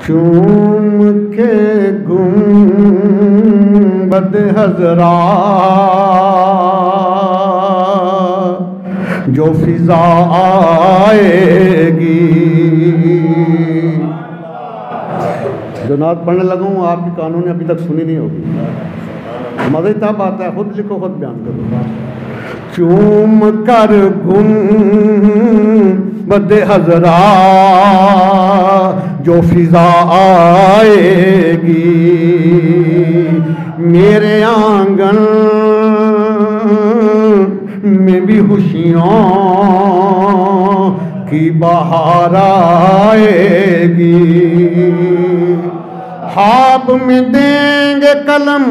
चूम के गुंबद हजरा जो फिजा आएगी। जो नात पढ़ने लगा हूँ आपकी कानून अभी तक सुनी नहीं होगी। मज़े तब आता है, खुद लिखो खुद बयान करो। चूम कर गुंबद हजरा जो फिजा आएगी, मेरे आंगन में भी खुशियों की बहार आएगी। ख्वाब में देंगे कलम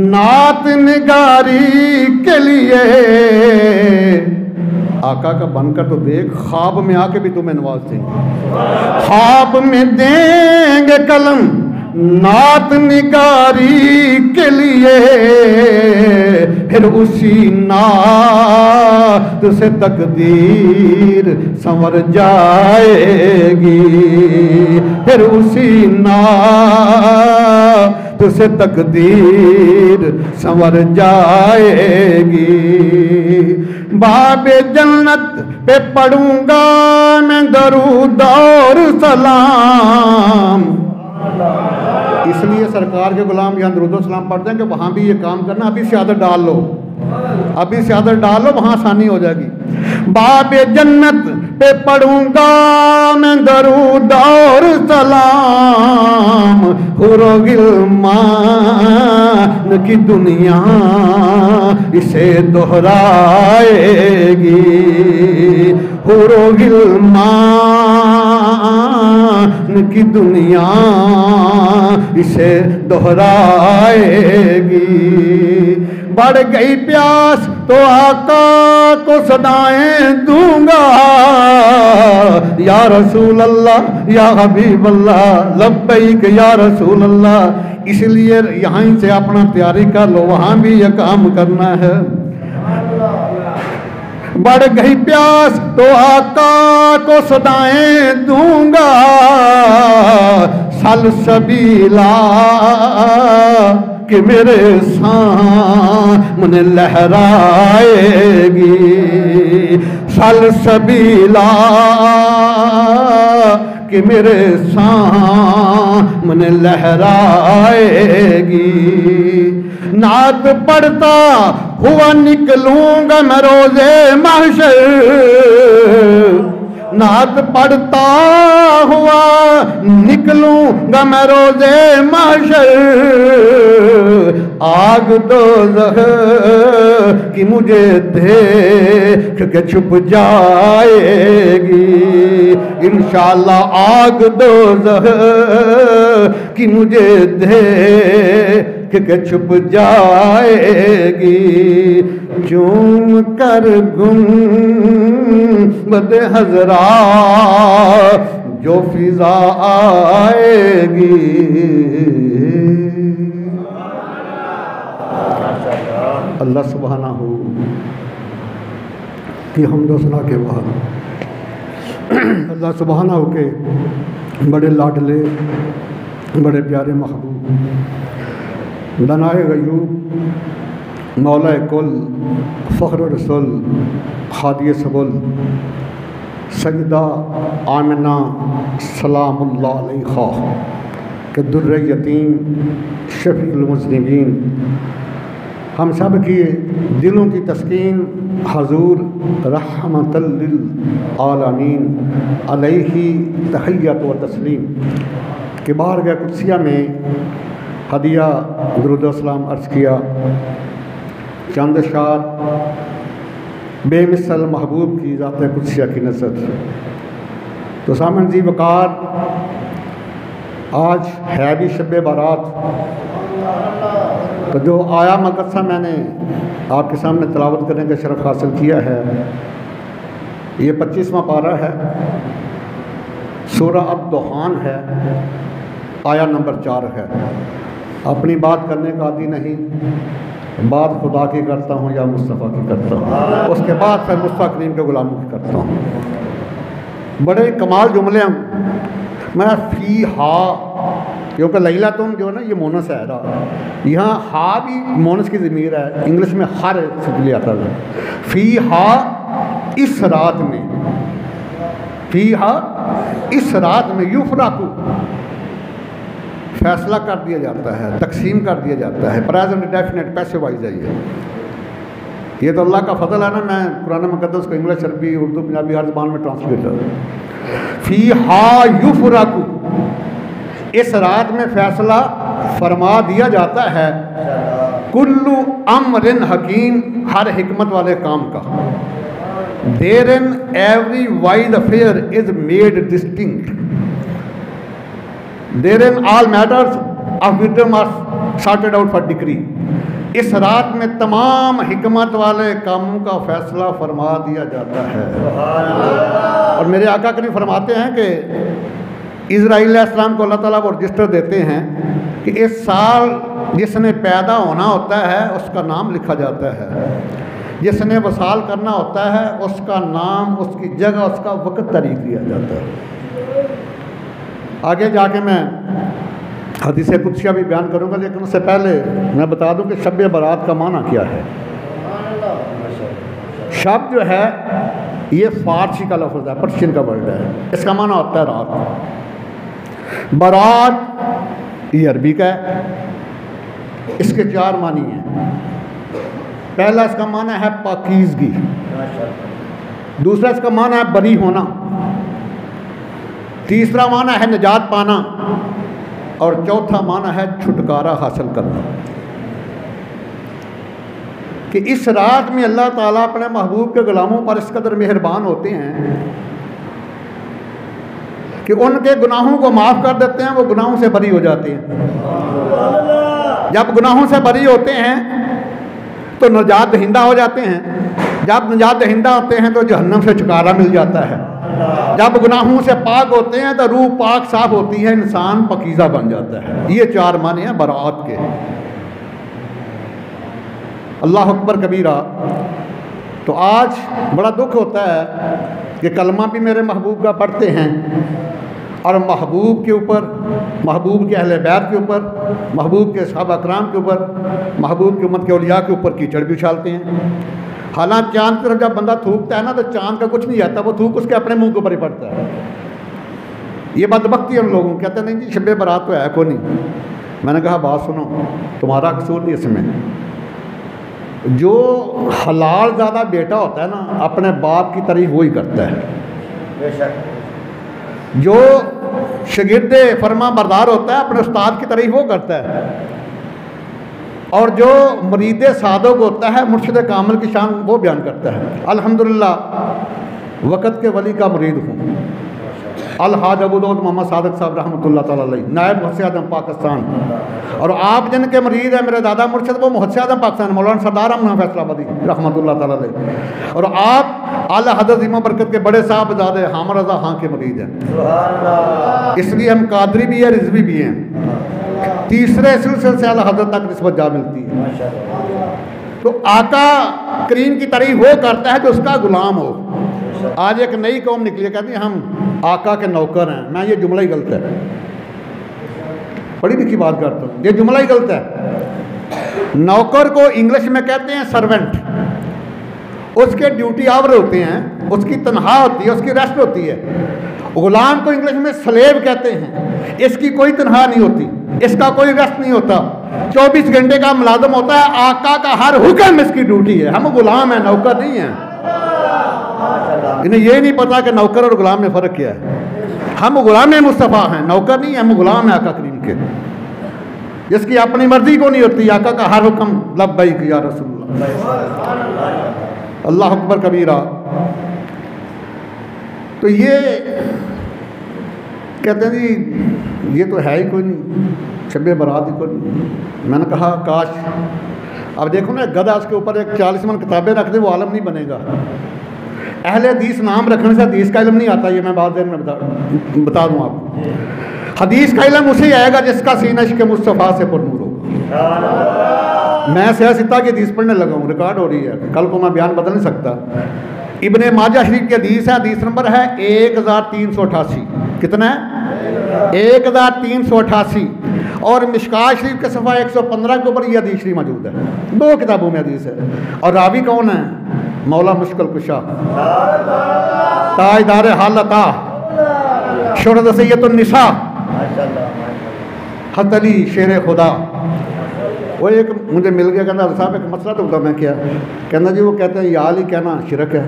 नात निगारी के लिए। आका का बनकर तो देख, ख्वाब में आके भी तुम्हें नवाज देंगे। ख्वाब में देंगे कलम नात निगारी के लिए, फिर उसी नात से तकदीर संवर जाएगी। फिर उसी नात से तकदीर संवर जाएगी। बाबे जन्नत पे पढ़ूंगा मैं दरूद और सलाम। इसलिए सरकार के गुलाम यहाँ दरूद और सलाम पढ़ते हैं कि वहाँ भी ये काम करना। अभी से आदत डाल लो, अभी से आदत डाल लो, वहाँ आसानी हो जाएगी। बाबे जन्नत पे पढ़ूंगा मैं दरूद और सलाम। हुरो गिलमान की दुनिया इसे दोहराएगी। हुरो गिलमान की दुनिया इसे दोहराएगी। बढ़ गई प्यास तो आका को सदाएं दूंगा। या रसूल अल्लाह या हबीब अल्लाह लब्बैक या रसूल अल्लाह। इसलिए यहाँ से अपना तैयारी कर लो, वहाँ भी ये काम करना है। बढ़ गई प्यास तो आका को सदाएं दूंगा। सलसबीला कि मेरे सामने लहराएगी। सलसबीला कि मेरे सामने लहराएगी। नात पढ़ता हुआ निकलूंगा मैं रोज़े महशर। नात पढ़ता हुआ निकलूंगा मैं रोज़े महशर। आग दोज़ख कि मुझे देख के छुप जाएगी। इंशाअल्लाह आग दोज़ख कि मुझे देख के छुप जाएगी। चूम कर गुंबद हजरा जो फिजा आएगी। अल्लाह सुब्हानहू की हम्द व सना के बाद अल्लाह सुब्हानहू के बड़े लाडले बड़े प्यारे महबूब दनाए गयूब मौला कुल फ़ख्र रसूल खादिय सबुल सईदा आमिना सलामुल्लाह अलैहा के दुर्र यतीम शफ़ीउल मुज़निबीन हम सब की दिलों की तस्कीन हजूर रहमतल लिल आलमीन अलैहि तहियत व तस्लीम के बारगाह कुदसिया में हदिया दुरूद व सलाम अर्ज़ किया। चंद शार बेमिसल महबूब की ज़ात कुदसिया की नज़र। तो सामन जी वकार, आज है भी शब बारात। तो जो आया मकदसा मैंने आपके सामने तिलावत करने का शरफ़ हासिल किया है, ये 25वां पारा है, सूरह अद-दुहान है, आया नंबर 4 है। अपनी बात करने का आदि नहीं, बात खुदा की करता हूँ या मुस्तफ़ा की करता हूँ, उसके बाद फिर मुस्तफ़ा करीम के गुलामों की करता हूँ। बड़े कमाल जुमले हैं। मैं फ़ी हा क्योंकि लैला तुम जो है ना ये मोनस है रहा, यहाँ हा भी मोनस की ज़मीर है, इंग्लिश में हर लिए आता है। फ़ी हा इस रात में, फ़ी हा इस रात में युफ़राकु फैसला कर दिया जाता है, तकसीम कर दिया जाता है। प्रेजेंट डेफिनेट पैसिव वाइज है ये तो अल्लाह का फजल है ना। मैं कुरान मुक़द्दस को इंग्लिश, अरबी, उर्दू, पंजाबी हर ज़बान में ट्रांसलेट कर। फ़ी हा युफ़राकु, इस रात में फैसला फरमा दिया जाता है। कुल्लु अम्रिन हकीम, हर हिकमत वाले काम का। Therein every wise affair is made distinct, therein all matters of wisdom are sorted out for decree. इस रात में तमाम हिकमत वाले कामों का फैसला फरमा दिया जाता है। और मेरे आका करीम फरमाते हैं कि इज़राइल अलैहिस्सलाम को अल्लाह ताला वो रजिस्टर देते हैं कि इस साल जिसने पैदा होना होता है उसका नाम लिखा जाता है, जिसने वसाल करना होता है उसका नाम, उसकी जगह, उसका वक्त तारीख दिया जाता है। आगे जाके मैं हदीस कुदसिया भी बयान करूँगा, लेकिन उससे पहले मैं बता दूं कि शब बारात का माना क्या है। शब जो है ये फारसी का लफ्ज़ है, पर्शियन का वर्ड है। इसका माना होता है रात। बारात ये अरबी का है। इसके 4 मानी हैं। पहला इसका माना है पाकीज़गी, दूसरा इसका माना है बरी होना, तीसरा माना है निजात पाना, और चौथा माना है छुटकारा हासिल करना। कि इस रात में अल्लाह ताला अपने महबूब के गुलामों पर इस कदर मेहरबान होते हैं कि उनके गुनाहों को माफ़ कर देते हैं, वो गुनाहों से बरी हो जाते हैं। जब गुनाहों से बरी होते हैं तो नजात दहिंदा हो जाते हैं, जब नजात दहिंदा होते हैं तो जहन्नम से छुटकारा मिल जाता है, जब गुनाहों से पाक होते हैं तो रूह पाक साफ होती है, इंसान पकीज़ा बन जाता है। ये 4 माने हैं बरात के। अल्लाह अकबर कबीरा। तो आज बड़ा दुख होता है कि कलमा भी मेरे महबूब का पढ़ते हैं और महबूब के ऊपर, महबूब के अहले बैत के ऊपर, महबूब के सहाबा अकराम के ऊपर, महबूब की उम्मत के औलिया के ऊपर कीचड़ भी उछालते हैं। हालांकि चांद की तरफ जब बंदा थूकता है ना तो चांद का कुछ नहीं आता, वो थूक उसके अपने मुंह के ऊपर ही पड़ता है। ये बदबख्ती है उन लोगों को। कहते नहीं जी शब बारात तो है कोई नहीं। मैंने कहा बात सुनो, तुम्हारा कसूर नहीं इसमें। जो हलाल ज़्यादा बेटा होता है ना अपने बाप की तारीफ वही करता है। जो शागिर्दे फरमा बरदार होता है अपने उस्ताद की तारीफ वो करता है, और जो मुरीद सादक होता है मुर्शिद कामिल की शान वो बयान करता है। अल्हम्दुलिल्लाह वक़्त के वली का मुरीद हूँ। अलहाज अबू दाऊद मोहम्मद सादक साहब रहमतुल्लाह ताला अलैह, नायब मुहस्सिन आज़म पाकिस्तान। और आप जिनके मुरीद हैं मेरे दादा मुर्शिद वो मुहस्सिन आज़म पाकिस्तान मौलाना सरदार अहमद फैसलाबादी रहमतुल्लाह ताला अलैह। और आप आला हज़रत इमाम बरकत के बड़े साहबजादे हामिद रज़ा खां के मुरीद हैं। इसलिए हम कादरी भी हैं, रिजवी भी हैं। तीसरे सिलसिले से आला हज़रत तक निस्बत जा मिलती है। तो आका करीम की तारीफ वो करता है जो उसका गुलाम हो। आज एक नई कौम निकली है, कहती है हम आका के नौकर हैं। मैं ये जुमला ही गलत है, बड़ी लिखी बात करता हूँ, ये जुमला ही गलत है। नौकर को इंग्लिश में कहते हैं सर्वेंट। उसके ड्यूटी आवर होते हैं, उसकी तनख्वाह होती है, उसकी रेस्ट होती है। गुलाम को इंग्लिश में स्लेव कहते हैं। इसकी कोई तनख्वाह नहीं होती, इसका कोई रेस्ट नहीं होता, 24 घंटे का मुलाजम होता है। आका का हर हुक्म इसकी ड्यूटी है। हम गुलाम हैं, नौकर नहीं हैं। इन्हें ये नहीं पता कि नौकर और गुलाम में फ़र्क क्या है। हम गुलाम मुस्तफ़ा हैं, नौकर नहीं, हम गुलाम हैं आका करीम के, जिसकी अपनी मर्जी को नहीं होती। आका का हर हुक्म लब्बैक या रसूलल्लाह। अल्लाह अकबर कबीरा। तो ये कहते हैं जी ये तो है ही कोई नहीं, शब बारात ही कोई नहीं। मैंने कहा काश, अब देखो ना गधा उसके ऊपर एक 40 मन किताबें रख दे वो आलम नहीं बनेगा। अहले हदीस नाम रखने से हदीस का इल्म नहीं आता। ये मैं बाद देर में बता दूँ आपको। हदीस का इल्म उसे आएगा जिसका सीना इश्क़ मुस्तफ़ा से पुरनूर होगा। मैं सियासता की हदीस पढ़ने लगा हूँ, रिकॉर्ड हो रही है, कल को मैं बयान बदल नहीं सकता। इब्ने माजा शरीफ की हदीस है, हदीस नंबर है 1388। कितना है? 1388। और मिशकात शरीफ के सफ़ा 115 के ऊपर ये हदीस शरीफ मौजूद है। 2 किताबों में हदीस है। और रावी कौन है? मौला मुश्किल कुशा, ताजदार हालता, शुरद सैयदुन्निसा, हत अली शेर खुदा। वो एक मुझे मिल गया, कहना साहब एक मसला तो बता। मैं क्या? कहना जी वो कहते हैं याल ही कहना शिरक है।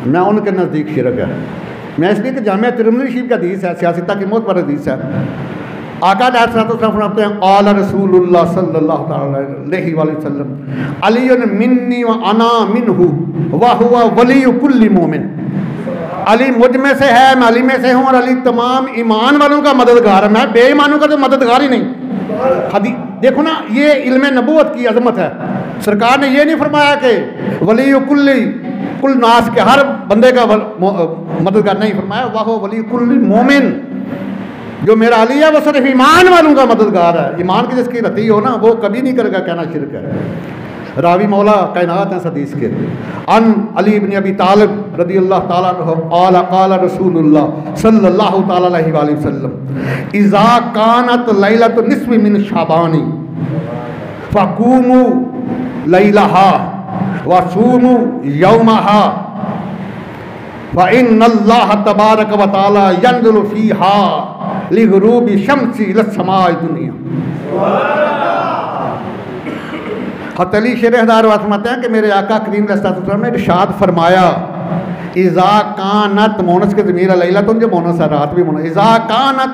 मैं उनके नज़दीक शिरक है। मैं इसलिए कि जामिया तिरमिज़ी शरीफ का हदीस है, सियासता की मौत पर हदीस है। आका फरमाते हैं आला रसूलुल्लाह सल्लल्लाहु अलैहि वसल्लम अलीयुन मिन्नी व अना मिन्हु व हुवा वलियु कुल्ली मोमिन। अली मुझ में से है, मैं अली में से हूँ, और अली तमाम ईमान वालों का मददगार है। मैं बेईमानों का तो मददगार ही नहीं। हदी देखो ना, ये इल्म नबूवत की अजमत है। सरकार ने ये नहीं फरमाया कि वली कुल नास के हर बंदे का मददगार, नहीं फरमाया वाह वली कुल मोमिन। जो मेरा अली है वो सिर्फ ईमान वालों का मददगार है। ईमान की जिसकी रती हो ना वो कभी नहीं करेगा कहना शिरक है। रावी मौला कायनात हैं हदीस के। अन अली इब्न अबी तालिब रदियल्लाहु ताला अन्हु क़ाला क़ाला रसूलुल्लाह सल्लल्लाहु ताला अलैहि वसल्लम इज़ा कानत लैलतु निस्फ़ि मिन शाबानी फ़क़ूमू लैलहा वसूमू यौमहा फ़इन्नल्लाह तबारक व तआला यंज़िलु फ़ीहा लिग़ुरूबि शम्सी इला समाई दुनिया। हत अली शेर हदार फरमाते हैं कि मेरे आका करीम ने इरशाद फरमाया इज़ा कानत मोनस के ज़मीर लैला तो जो मोनस है रात भी मोनस। इज़ा कानत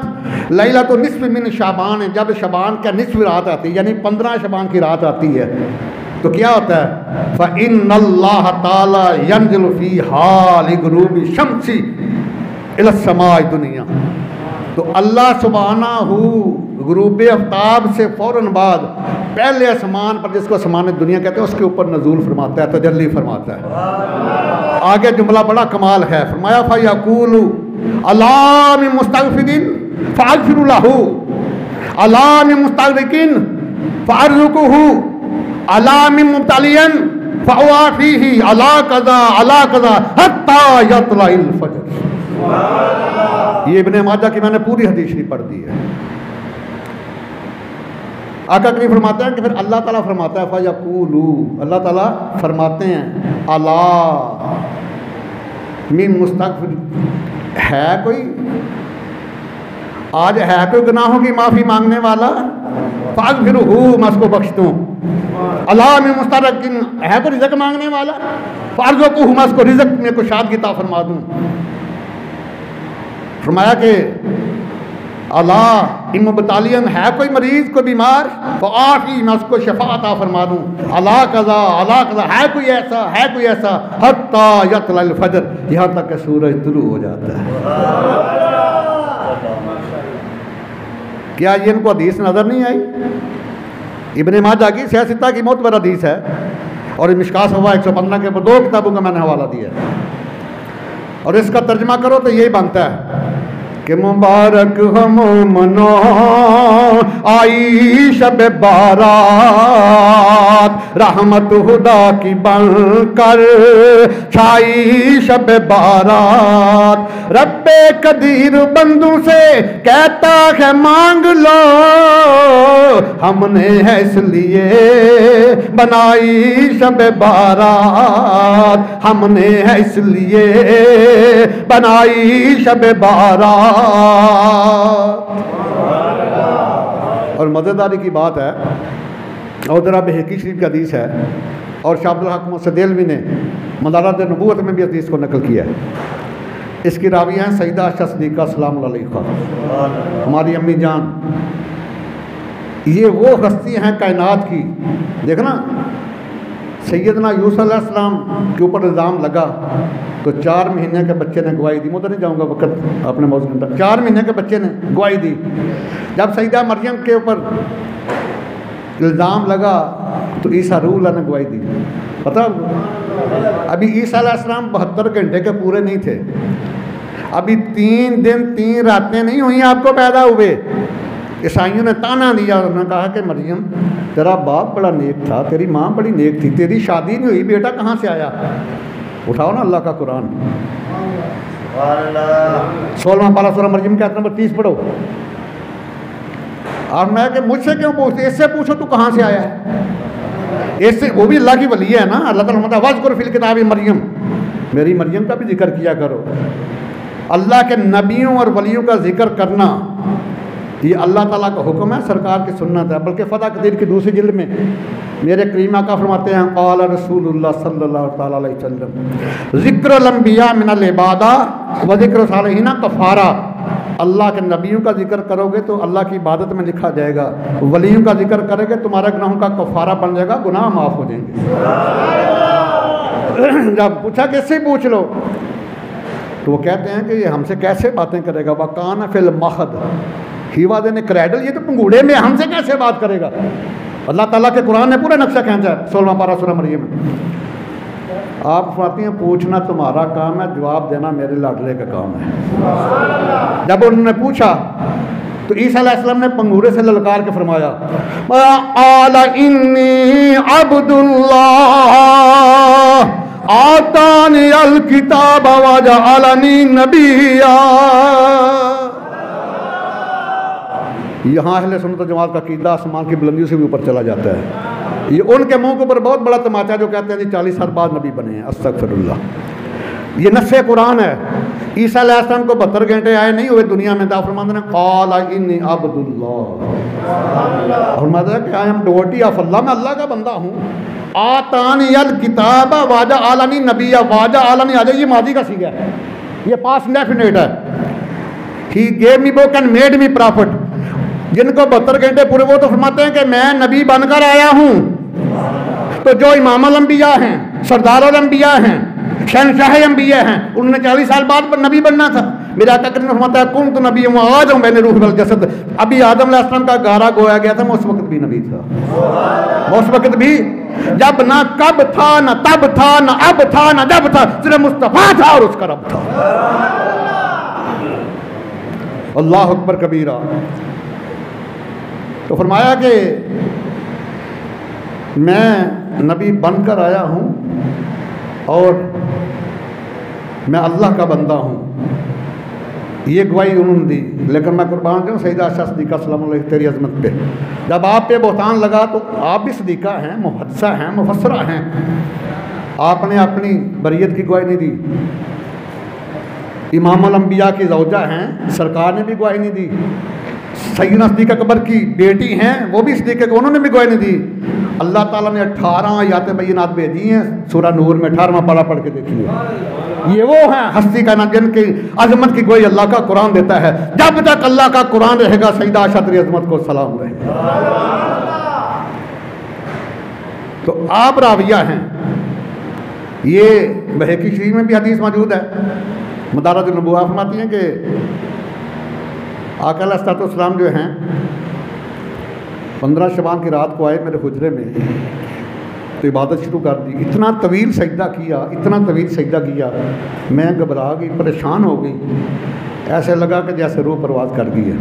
लैला तो निस्फ़ मिन शाबान है, जब शबान का निस्फ़ रात आती है यानी 15 शबान की रात आती है तो क्या होता है? फ़इन्नल्लाह ताला यंज़िलु फ़ीहा लिग़ुरूबि शम्सी इला समाई दुनिया। तो अल्लाह सुब्हानहू गुरूब आफ्ताब से फ़ौरन बाद पहले आसमान पर, जिसको आसमान दुनिया कहते हैं, उसके ऊपर नज़ूल फरमाता है, तजल्ली फरमाता है। आगे जुमला बड़ा कमाल है, फरमाया फ़यक़ूलु अला मिन मुस्तग़फ़िरिन फ़अग़फ़िरु लहू अला मिन मुस्तग़रिक़िन फ़अरज़ुक़ुहू अला मिन मुब्तलियन फ़अवाफ़ीही अला कज़ा हत्ता यत्लअल फ़ज्र। ये इब्ने माजा की मैंने पूरी हदीस शरीफ पढ़ दी है। आका करीम फरमाते हैं कि फिर अल्लाह ताला फरमाता है फ़यक़ूलू, अल्लाह ताला फरमाते हैं अला मिन मुस्तग़फ़िर, है कोई आज है कोई गुनाहों की माफ़ी मांगने वाला? फ़अग़फ़िरुहू, मैं उसको बख्श दूँ। अला मिन मुस्तग़फ़िरिन, है कोई रिज़्क़ मांगने वाला? फ़अरज़ुक़ुहू, मैं उसको रिज़्क़ में कुशादगी अता फरमा दूँ। फरमाया कि अला इम्मुबतालियन, है कोई मरीज कोई बीमार? फ़आफ़ी, मैं उसको शफ़ा अता फरमा दूँ। अला कज़ा, है कोई ऐसा हत्ता यत्लअल फ़ज्र, यहाँ तक कि सूरज तुलू हो जाता है। क्या ये इनको हदीस नज़र नहीं आई? इब्ने माजा की सियासता की मौत पर हदीस है और मिशकात सफ़ा 115 के ऊपर 2 किताबों का मैंने हवाला दिया और इसका तर्जमा करो तो यही बनता है कि मुबारक हम मनो आई शब बारात, रहमत खुदा की बनकर छाई शब बारात। रब्बे कदीर बंदू से कहता है मांग लो, हमने है इसलिए बनाई शब बारात, हमने है इसलिए बनाई शब बारात। और मज़ेदारी की बात है, और ज़रा बहकी शरीफ का हदीस है और शाह अब्दुल हक मुसद्देलवी ने मदारात नबूवत में भी हदीस को नकल किया है। इसकी रावियाँ हैं सईदा आयशा सिद्दीक़ा सलाम अलैहा, हमारी अम्मी जान। ये वो हस्ती हैं कायनात की। देखना सैयदना यूसुफ अलैहिस्सलाम के ऊपर इल्ज़ाम लगा तो 4 महीने के बच्चे ने गवाही दी। मैं उधर नहीं जाऊँगा, वक्त अपने मौजूद में। 4 महीने के बच्चे ने गवाही दी। जब सईदा मरियम के ऊपर इल्ज़ाम लगा तो ईसा रूह अल्लाह ने गवाही दी। पता अभी ईसा अलैहिस्सलाम 72 घंटे के पूरे नहीं थे, अभी 3 दिन 3 रातें नहीं हुई आपको पैदा हुए। ईसाइयों ने ताना दिया, उन्होंने कहा कि मरियम तेरा बाप बड़ा नेक था, तेरी माँ बड़ी नेक थी, तेरी शादी नहीं हुई, बेटा कहाँ से आया? उठाओ ना अल्लाह का कुरान, 16वां पारा सूरह मरियम का आयत नंबर 30 पढ़ो। और मैं कि मुझसे क्यों पूछते, इससे पूछो तू कहाँ से आया है। इससे वो भी अल्लाह की वली है ना। अल्लाह ताला फरमाता है वज़्कुर फिल किताबि मरियम, मेरी मरियम का भी जिक्र किया करो। अल्लाह के नबियों और वलियों का जिक्र करना ये अल्लाह ताला का हुक्म है, सरकार की सुन्नत है। बल्कि फ़तह कदीर की दूसरी जिल्द में मेरे करीम आका फरमाते हैं क़ाल रसूलुल्लाह सल्लल्लाहु तआला अलैहि वसल्लम ज़िक्रुल अंबिया मिनल इबादा व ज़िक्रु सालिहीन कफ़ारा। अल्लाह के नबियों का जिक्र करोगे तो अल्लाह की इबादत में लिखा जाएगा, वलियों का जिक्र करोगे तुम्हारे गुनाहों का कफ़ारा बन जाएगा, गुनाह माफ़ हो जाएंगे। जब पूछा किससे पूछ लो तो वो कहते हैं कि ये हमसे कैसे बातें करेगा। वकान फिल महद हीवा देने क्रैडल, ये तो पंगूड़े में हमसे कैसे बात करेगा। अल्लाह ताला के कुरान ने पूरा नक्शा खींचा है 16वां पारा सूरह मरियम में। आप फरमाती हैं पूछना तुम्हारा काम है, जवाब देना मेरे लाडले का काम है। जब उन्होंने पूछा तो ईसा अलैहिस्सलाम ने पंगूरे से ललकार के फरमाया आला इन्नी अब्दुल्लाह आतानी अल किताब व जअलनी नबिय्या। यहाँ अहले सुन्नत व जमात का कीदा आसमान की बुलंदियों से भी ऊपर चला जाता है। ये उनके मुंह के ऊपर बहुत बड़ा तमाचा जो कहते हैं जी 40 साल बाद नबी बने हैं। अस्तगफिरुल्लाह। ये नस्से कुरान है। ईसा अलैहिस्सलाम को 72 घंटे आए नहीं हुए दुनिया में। फरमाते हैं क़ाल इन्नी अब्दुल्लाह, फरमाता है कि आई एम डिवोटी ऑफ अल्लाह, मैं अल्लाह का बंदा हूँ। आतानी अल किताब वाजा आलनी नबिया, वाजा आलनी आ जाए ये मादी का सीगा है, ये पास्ट डेफिनेट है। He gave me book and made me profit. जिनको 72 घंटे पूरे वो तो फरमाते हैं कि मैं नबी बनकर आया हूँ। तो जो इमामुल अंबिया हैं, सरदारुल अंबिया हैं, शहनशाह अंबिया हैं, उन्होंने 40 साल बाद नबी बनना था। मेरा आका करीम फरमाता है कुन तो नबी हूँ आज हूँ मैंने रूह वल जसद। अभी आदम अलैहिस्सलाम का गारा गोया गया था, मैं उस वक्त भी नबी था। मैं उस वक्त भी जब ना कब था ना तब था ना अब था ना जब था, सिर्फ मुस्तफा था और उसका रब था। अल्लाह अकबर कबीरा। तो फरमाया कि मैं नबी बनकर आया हूँ और मैं अल्लाह का बंदा हूँ, ये गवाही उन्होंने दी। लेकिन मैं कुर्बान दूँ सईदा आयशा सिद्दीक़ा सल्लल्लाहु अलैहि तेरी अज़मत पे जब आप पे बहतान लगा तो आप भी सदीक़ा हैं, मुहद्दिसा हैं, मुफस्सरा हैं, आपने अपनी बरियत की गवाही नहीं दी। इमामुल अंबिया की ज़ौजा हैं, सरकार ने भी गवाही नहीं दी। सैयदना सिद्दीक़ा अकबर की बेटी हैं, वो भी सिद्दीक़ा, उन्होंने भी गवाही नहीं दी। अल्लाह ताला ने 18 आयत बैयिनात भेजी हैं सूरह नूर में। 18वां पारा पढ़ के देखिए। ये वो हैं हस्ती का नाम जिनकी अजमत की गवाही अल्लाह का कुरान देता है। जब तक अल्लाह का कुरान रहेगा सईदा आयशा तेरी अजमत को सलाम रहेगा। तो आप राविया हैं। ये बहकी शरीफ में भी हदीस मौजूद है। मदारत नबुव्वा फरमाती हैं कि आका अलैहिस्सलाम जो हैं 15 शबान की रात को आए मेरे हुजरे में, तो इबादत शुरू कर दी। इतना तवील सजदा किया, इतना तवील सजदा किया, मैं घबरा गई, परेशान हो गई। ऐसे लगा कि जैसे रूह परवाज कर गई है।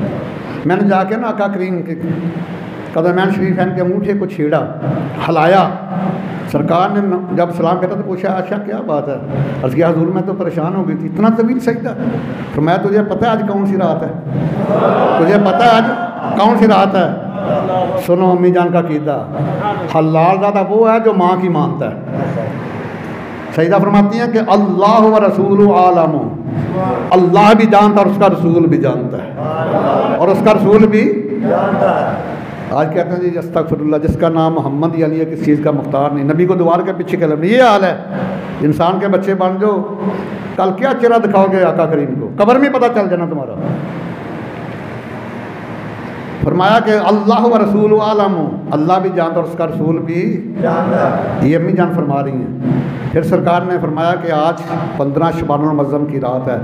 मैंने जाके ना आका करीम के कदमैन शरीफ के अंगूठे को छेड़ा, हिलाया। सरकार ने जब सलाम कहता तो पूछा अच्छा क्या बात है। अर्ज़ किया हुज़ूर मैं तो परेशान हो गई थी, इतना तवील सजदा। तो मैं तुझे पता है आज कौन सी रात है? तुझे पता है आज कौन सी रात है? सुनो अम्मी जान का कीदा, हलाल ज़्यादा वो है जो माँ की मानता है। सईदा फरमाती हैं कि अल्लाह व रसूलु आलमु, अल्लाह भी जानता और उसका रसूल भी जानता है, और उसका रसूल भी जानता है। आज कहते हैं जी अस्तगफिरुल्लाह, जिसका नाम मोहम्मद या अली है किस चीज़ का मुख्तार नहीं। नबी को द्वार के पीछे कलम, ये हाल है। इंसान के बच्चे बन जो, कल क्या चेहरा दिखाओगे आका करीम को, कब्र में पता चल जाना तुम्हारा। फरमाया कि अल्लाह व रसूल आलम, अल्लाह भी जानता और उसका रसूल भी जानता है। ये अम्मी जान फरमा रही हैं। फिर सरकार ने फरमाया कि आज 15 शबानुल मुअज़्ज़म की रात है।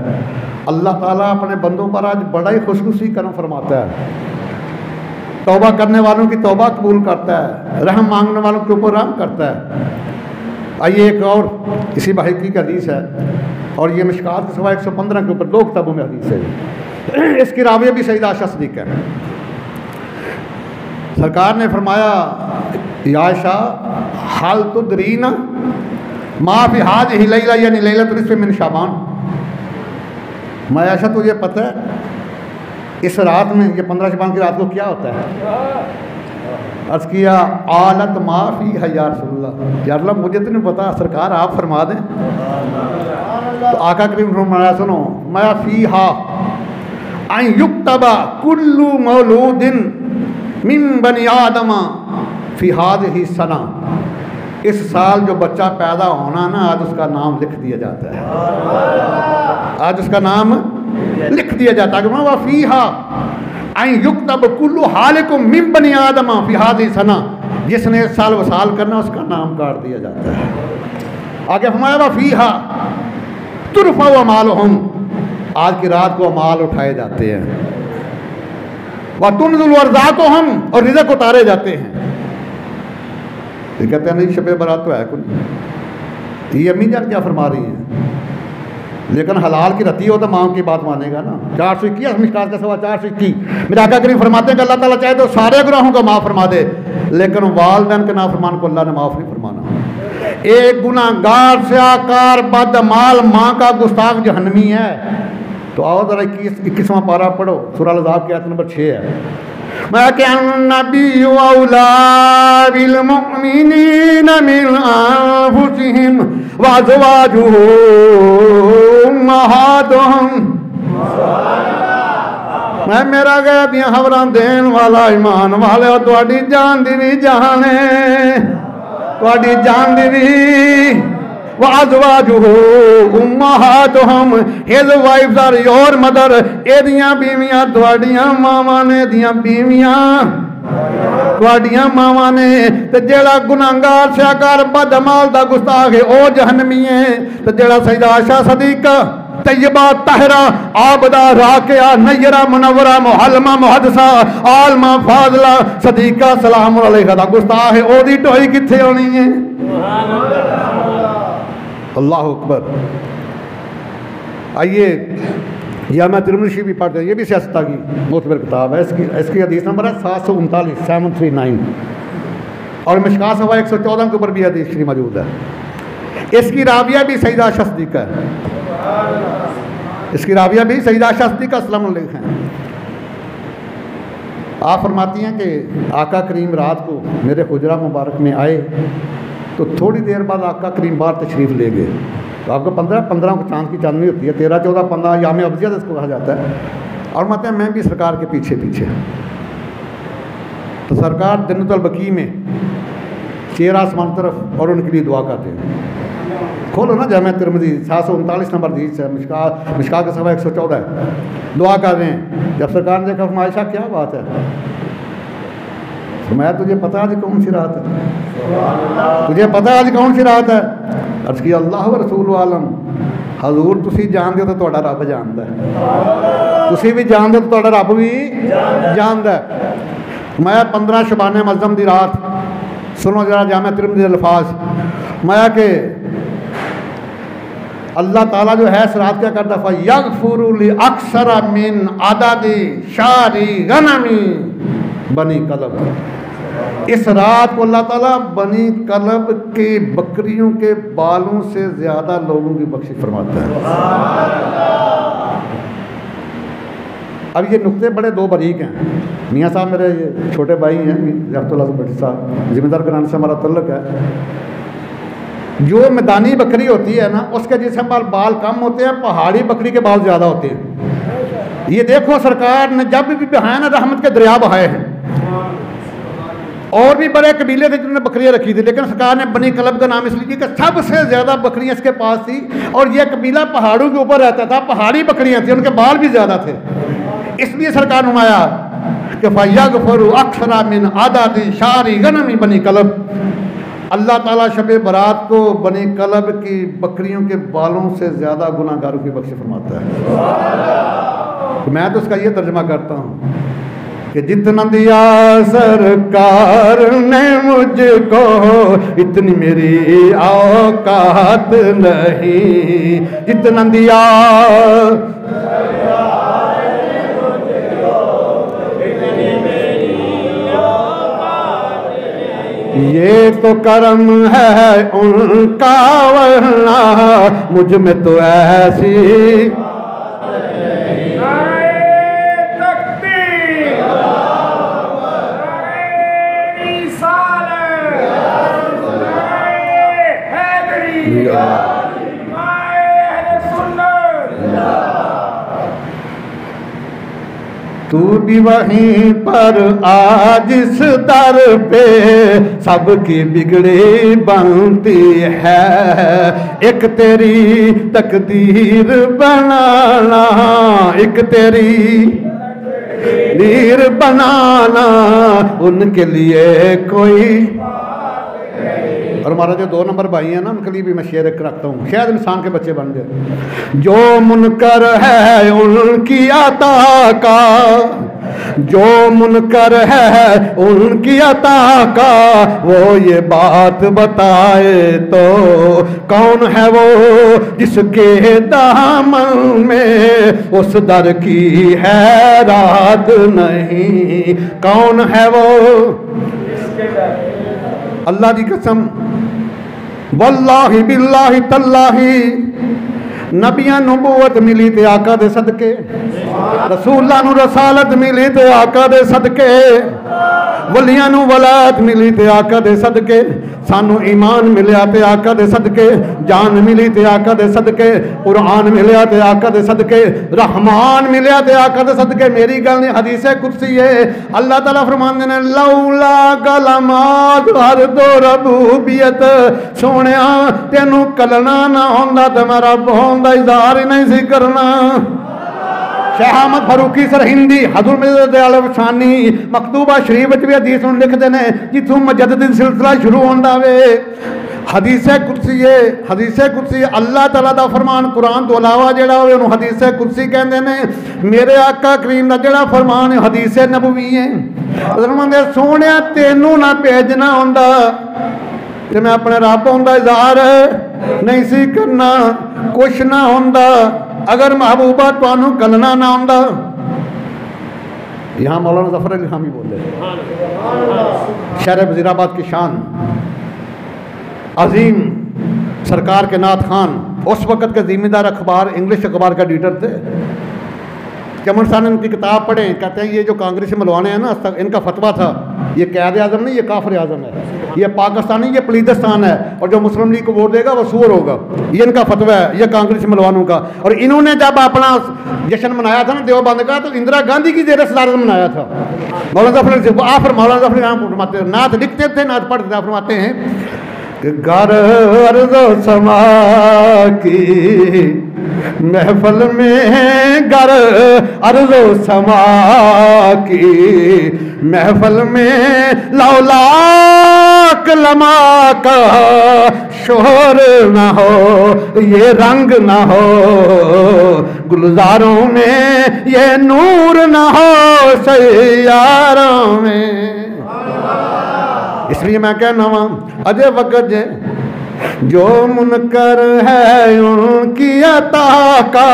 अल्लाह ताला अपने बंदों पर आज बड़ा ही खुशनुसी करम फरमाता है। तौबा करने वालों की तौबा कबूल करता है, रहम मांगने वालों के ऊपर रहम करता है। आइए एक और किसी बहकी की हदीस है, और ये मिशकात के सवा 115 के ऊपर 2 किताबों में हदीस है। इसकी राविया भी सईदा आयशा सिद्दीक़ा है। सरकार ने फरमाया या आयशा हाल तुदरीना मा फी हाज़िही लैला यानी लैलतुल निस्फ़ि मिन शाबान। मैं आयशा तुझे पता है इस रात में, ये 15 शबान की रात को क्या होता है? अर्ज़ किया आलत माफ़ी है या रसूलल्लाह, या अल्लाह मुझे तो नहीं पता, सरकार आप फरमा दें। तो आका करीम फरमाया, सुनो, मैं फ़ी हा आई युक्तबा कुल्लु मौलूदिन मिन बनी आदमा फ़ी हाज़िही सना। इस साल जो बच्चा पैदा होना ना, आज उसका नाम लिख दिया जाता है, आज उसका नाम लिख दिया जाता है। वह फ़ी हा आई युक्तब कुल्लु हालिकुम मिन बनी आदमा फ़ी हाज़िही सना, जिसने इस साल वसाल करना उसका नाम काट दिया जाता है। आगे फरमाया वह फ़ी हा तुरफ़ा व मालहुम, आज की रात को अमाल उठाए जाते हैं। वह तुनज़ुल अर्ज़ाक़ुहुम, और रिज़्क़ उतारे जाते हैं। ये कहते हैं नहीं शब बारात तो है कुछ, ये अम्मी जान क्या फरमा रही हैं, लेकिन हलाल की रती हो तो माँ की बात मानेगा ना। 421 मिशकात का सवा 421 मेरे आका करीम फरमाते हैं कि अल्लाह ताला चाहे तो सारे गुनाहों को माफ़ फरमा दे, लेकिन वालिदैन के नाफरमान को अल्लाह ने माफ़ नहीं फरमाना। एक गुनाहगार से आकार बदमाल माँ का गुस्ताख जहन्नमी है। तो आओ जरा 21वां पारा पढ़ो, सूरह अल-अहज़ाब की आयत नंबर 6 है। मा काना नबिय्यु औला बिल मुमिनीना मिन अनफुसिहिम व अज़वाजुहु उम्महातुहुम। मैं मेरा गया दियां खबरां देन वाला ईमान वाले, और तुहाडी जान दी भी जान है, तुहाडी जान दी भी वाज़वाजुहु उम्महातुहुम, his wives are your mother, एदियां बीवियां तुहाडियां मावां ने, एदियां बीवियां तुहाडियां मावां ने। ते जेड़ा गुनाहगार शाकार बदमाल दा गुस्ताख है ओ जहन्नमी है। ते जेड़ा सैयदा आयशा सदीका तैयबा ताहिरा आबदा राकिया नयरा मुनव्वरा मुहल्लमा मुहद्दिसा आलमा फाज़िला सदीका सलाम अलैहा दा गुस्ताख है, ओदी ढोई कित्थे होनी है? अल्लाह अकबर। आइए जामिया तिरमिज़ी भी पढ़ते हैं, ये भी सियासत की मोतबर किताब है। इसकी हदीस नंबर है 739 739, और मिशकात सवा 114 के ऊपर भी हदीस शरीफ मौजूद है। इसकी राविया भी सैयदा आयशा सिद्दीक़ा है, इसकी राविया भी सैयदा आयशा सिद्दीक़ा सल्लल्लाहु अलैहि वसल्लम हैं। आप फरमाती हैं कि आका करीम रात को मेरे हुजरा मुबारक में आए, तो थोड़ी देर बाद आका करीम बाहर तशरीफ़ ले गए। तो आपको 15 को चांद की चांदनी होती है, 13, 14, 15 याम अब्जिया इसको कहा जाता है। और मतलब मैं भी सरकार के पीछे पीछे। तो सरकार जन्नतुल बकी में चेहरा आसमान तरफ, और उनके लिए दुआ करते हैं। खोलो ना जामिया तिरमिज़ी 739 नंबर हदीस है, मिशकात का सवा 114 है। दुआ कर रहे हैं। जब सरकार ने देखा आयशा क्या बात है, तो मैं तुझे पता आज कौन सी रात है, तुझे पता आज कौन सी रात है? अर्ज़ किया अल्लाह व रसूल आलम, हजूर तुसी जानते हो तो तुहाडा रब जानता है, तुसी भी जानते हो तो तुहाडा रब भी जानता है। मैं 15 शबाने मज़लम दी रात, सुनो जरा जामिया तिरमिज़ी अल्फाज, मैं के अल्लाह ताला जो है इस रात क्या करता है, यगफुरु लि अक्सरा मिन आदादी शारी गनमी बनी कलब। इस रात को अल्लाह ताला बनी कलब के बकरियों के बालों से ज़्यादा लोगों की बख्शिश फरमाता है। अब ये नुक्ते बड़े दो बारीक हैं। मियाँ साहब मेरे ये छोटे भाई हैं, अब्दुल्ला भट्टी साहब, ज़िम्मेदार कराने से हमारा तल्लुक़ है। जो मैदानी बकरी होती है ना, उसके जिसम बाल कम होते हैं, पहाड़ी बकरी के बाल ज़्यादा होते हैं। ये देखो सरकार ने जब भी बहाना रहमत के दरिया बहाए हैं, और भी बड़े कबीले थे जिन्होंने बकरियां रखी थी, लेकिन सरकार ने बनी कलब का नाम इसलिए कि सबसे ज़्यादा बकरियां इसके पास थी, और यह कबीला पहाड़ों के ऊपर रहता था, पहाड़ी बकरियां थी, उनके बाल भी ज़्यादा थे। इसलिए सरकार नुमाया कि फ़यग़फ़िरु अक्सरा मिन आदादी शारी गनमी बनी कलब। अल्लाह ताला शब बारात को बनी कलब की बकरियों के बालों से ज़्यादा गुनाहगारों की बख्शिश फरमाता है। तो मैं तो उसका ये तर्जमा करता हूँ कि जितना दिया सरकार ने मुझको, इतनी मेरी औकात नहीं, जितना दिया ये तो करम है उनका, वरना मुझ में तो ऐसी भी वहीं पर आज इस दर पे सबकी बिगड़ी बनती है। एक तेरी तकदीर बनाना, एक तेरी तकदीर बनाना, उनके लिए कोई। और हमारा जो 2 नंबर भाई है ना, उनके लिए भी मैं शेर रखता हूँ, शायद इंसान के बच्चे बन जाए। जो मुनकर है उनकी अता का, जो मुनकर है उनकी अता का, वो ये बात बताए तो कौन है वो जिसके दामन में उस दर की है रात नहीं। कौन है वो? अल्लाह की कसम, वल्लाही बिल्लाही तल्लाही, नबियां नबूवत मिली ते आका दे सदके, रसूलां नू रसालत मिली ते आका दे सदके, वलियां नू वलायत मिली ते आका दे सदके, सानू ईमान मिलिया ते आका दे सदके, जान मिली ते आका दे सदके, कुरान मिलिया ते आका दे सदके, रहमान मिलिया ते आका दे सदके। मेरी गल नहीं, हदीस कुदसी है। अल्लाह ताला फरमांदे ने लौला कलमात हर दो रबूबियत, सोनिया तेनू कलना ना होंदा ते मैं रब होंदा इज़हार ही नहीं सी करना। शाह अहमद फरूकी सरहिंदी हज़रत मिर्ज़ा दयाल अफ़सानी मकतूबा शरीफ भी हदीस लिखते हैं जिथों मुजद्दिद सिलसिला शुरू होंदा वे। हदीस कुदसी अल्लाह ताला दा फरमान कुरान तो अलावा जिहड़ा होवे उहनूं हदीस कुदसी कहंदे ने। मेरे आका करीम दा जिहड़ा फरमान है हदीस नबवी है। फरमांदे सोहणिया तैनूं ना भेजना हुंदा ते मैं अपने रब हुंदा इज़हार नहीं सी करना, कुछ ना हुंदा अगर महबूबा तुहानू कलना ना आंदा। यहाँ मौलाना जफर अली खान भी बोले, शहर वजीराबाद की शान, अजीम सरकार के नाथ खान, उस वक़्त के जिम्मेदार अखबार इंग्लिश अखबार का एडिटर थे। चमन साहब ने उनकी किताब पढ़े, कहते हैं ये जो कांग्रेस मलवाने हैं ना, इनका फतवा था ये कैद आज़म नहीं, ये काफिर आज़म है, ये पाकिस्तानी, ये पलीदिस्तान है, और जो मुस्लिम लीग को वोट देगा वो सूअर होगा। ये इनका फतवा है, ये कांग्रेस मलवानों का। और इन्होंने जब अपना जश्न मनाया था ना देवबंद का, तो इंदिरा गांधी की ज़ेर सदारत मनाया था। मौलाना जफर आफर मौलाना जफर यहाँ फरमाते, नात लिखते थे, नात पढ़ते फरमाते हैं कि घर अर्ज़ो समा की महफल में, घर अर्ज़ो समा की महफल में लौलाक लमा का शोर ना हो, ये रंग ना हो, गुलजारों में ये नूर ना हो, सैयारों में। इसलिए मैं कहना वहाँ अजय वक़्त जे जो मुनकर है उनकी अता का,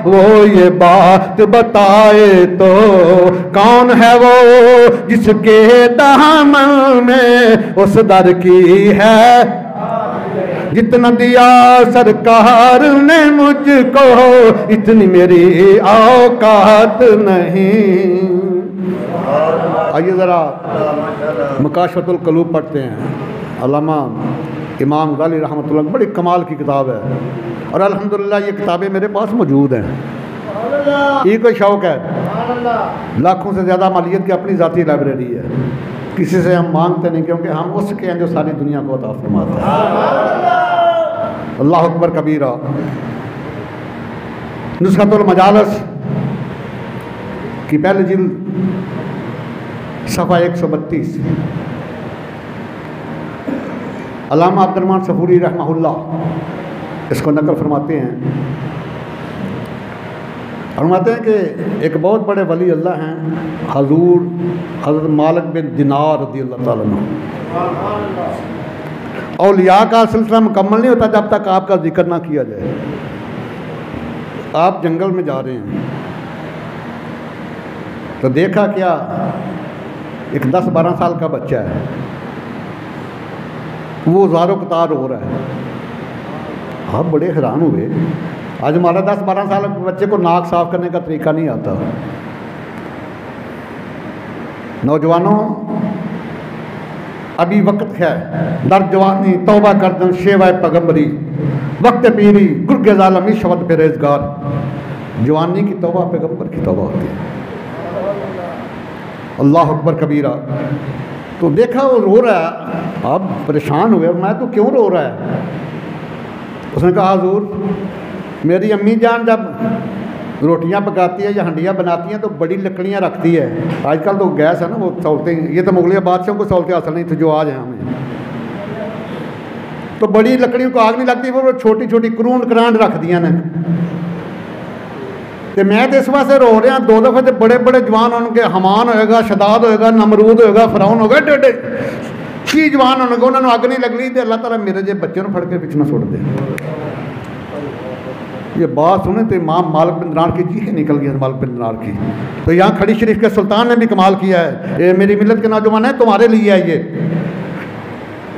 वो ये बात बताए तो कौन है वो जिसके दामन में उस दर की है। जितना दिया सरकार ने मुझको इतनी मेरी औकात नहीं। आइए ज़रा मकाशफतुल क़ुलूब पढ़ते हैं। अल्लामा इमाम गाली रहमतुल्लाह, बड़ी कमाल की किताब है और अल्हम्दुलिल्लाह ये किताबें मेरे पास मौजूद हैं। ये कोई शौक़ है, लाखों से ज़्यादा मालियत की अपनी ज़ाती लाइब्रेरी है, किसी से हम मांगते नहीं क्योंकि हम उसके हैं जो सारी दुनिया को अता फरमाता है। अल्लाह अकबर कबीरा। नुस्खतुल मजालिस की पहली जिल्द सफ़ा 132। अल्लामा अब्दुर्रहमान सफूरी रहमहुल्लाह इसको नकल फरमाते हैं। फरमाते हैं कि एक बहुत बड़े वली अल्लाह हैं हजूर हज़रत मालिक बिन दिनार रज़ियल्लाहु ताला अन्हु। औलिया का सिलसिला मुकम्मल नहीं होता जब तक आपका जिक्र ना किया जाए। आप जंगल में जा रहे हैं तो देखा क्या, एक 10-12 साल का बच्चा है, वो ज़ारो कतार हो रहा है। आप बड़े हैरान हुए, आज हमारा 10-12 साल के बच्चे को नाक साफ करने का तरीका नहीं आता। नौजवानों अभी वक्त है, दर जवानी तौबा कर दन शेवा पैगम्बरी, वक्त पीरी गुर्गे ज़ालमी शवत पे रेज़गार। जवानी की तौबा पैगम्बर की तौबा होती है। अल्लाह अकबर कबीरा। तो देखा वो रो रहा है, आप परेशान हुए, मैं तो क्यों रो रहा है? उसने कहा हुजूर मेरी अम्मी जान जब रोटियां पकाती है या हंडियाँ बनाती हैं तो बड़ी लकड़ियाँ रखती है। आजकल तो गैस है ना, वो सहूलतें, ये तो मुगलिया बादशाहों को सहूलतें हासिल नहीं थी जो आज हैं हमें। तो बड़ी लकड़ियों को आग नहीं लगती, वो छोटी छोटी करूंड करांड रख दिया ने। तो मैं तो इस वास्ते रो रहा, दो दफे तो बड़े बड़े जवान उनके, हमान होएगा, शदाद होएगा, नमरूद होएगा, फिरौन होगा, टेढ़े छी जवान होंगे, उन्होंने अग नहीं लगनी। तो अल्लाह ताला मेरे जे बच्चे फड़ के पिछना सुट दे। ये बात सुने तो इमाम मालिक बिन दिनार की चीखें निकल गई, मालिक बिन दिनार की। तो यहाँ खड़ी शरीफ के सुल्तान ने भी कमाल किया है। ये मेरी मिलत के नौजवान है, तुम्हारे लिए है ये।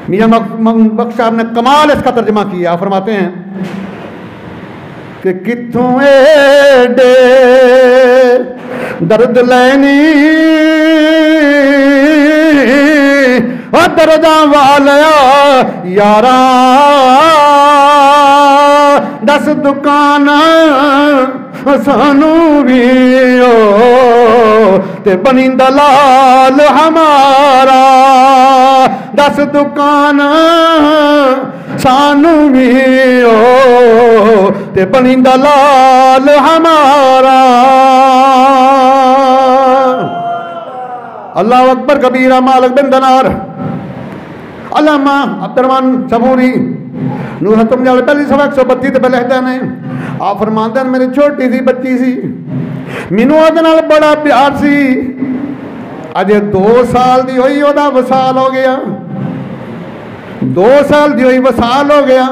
मियां बख्श साहब ने कमाल इसका तर्जमा किया। फरमाते हैं कि कित्थों एडे दर्द लैनी और दर्दा वालिया यारा, दस दुकान सानू भी ओ ते बनी दलाल हमारा, दस दुकान सानू भी ओ ते बनी दलाल हमारा। अल्लाह अकबर कबीरा। मालिक बिन दिनार अल्लामा अब्दुर्रहमान सबूरी नूरतम जाल पहली सवा 132 ते पहले हदा ने आप फरमाते हैं मेरी छोटी सी बच्ची सी, मैनू ਉਹਦੇ ਨਾਲ बड़ा प्यार सी। अजे 2 साल दी हुई ਉਹਦਾ वसाल हो गया, 2 साल दी हुई वसाल हो गया।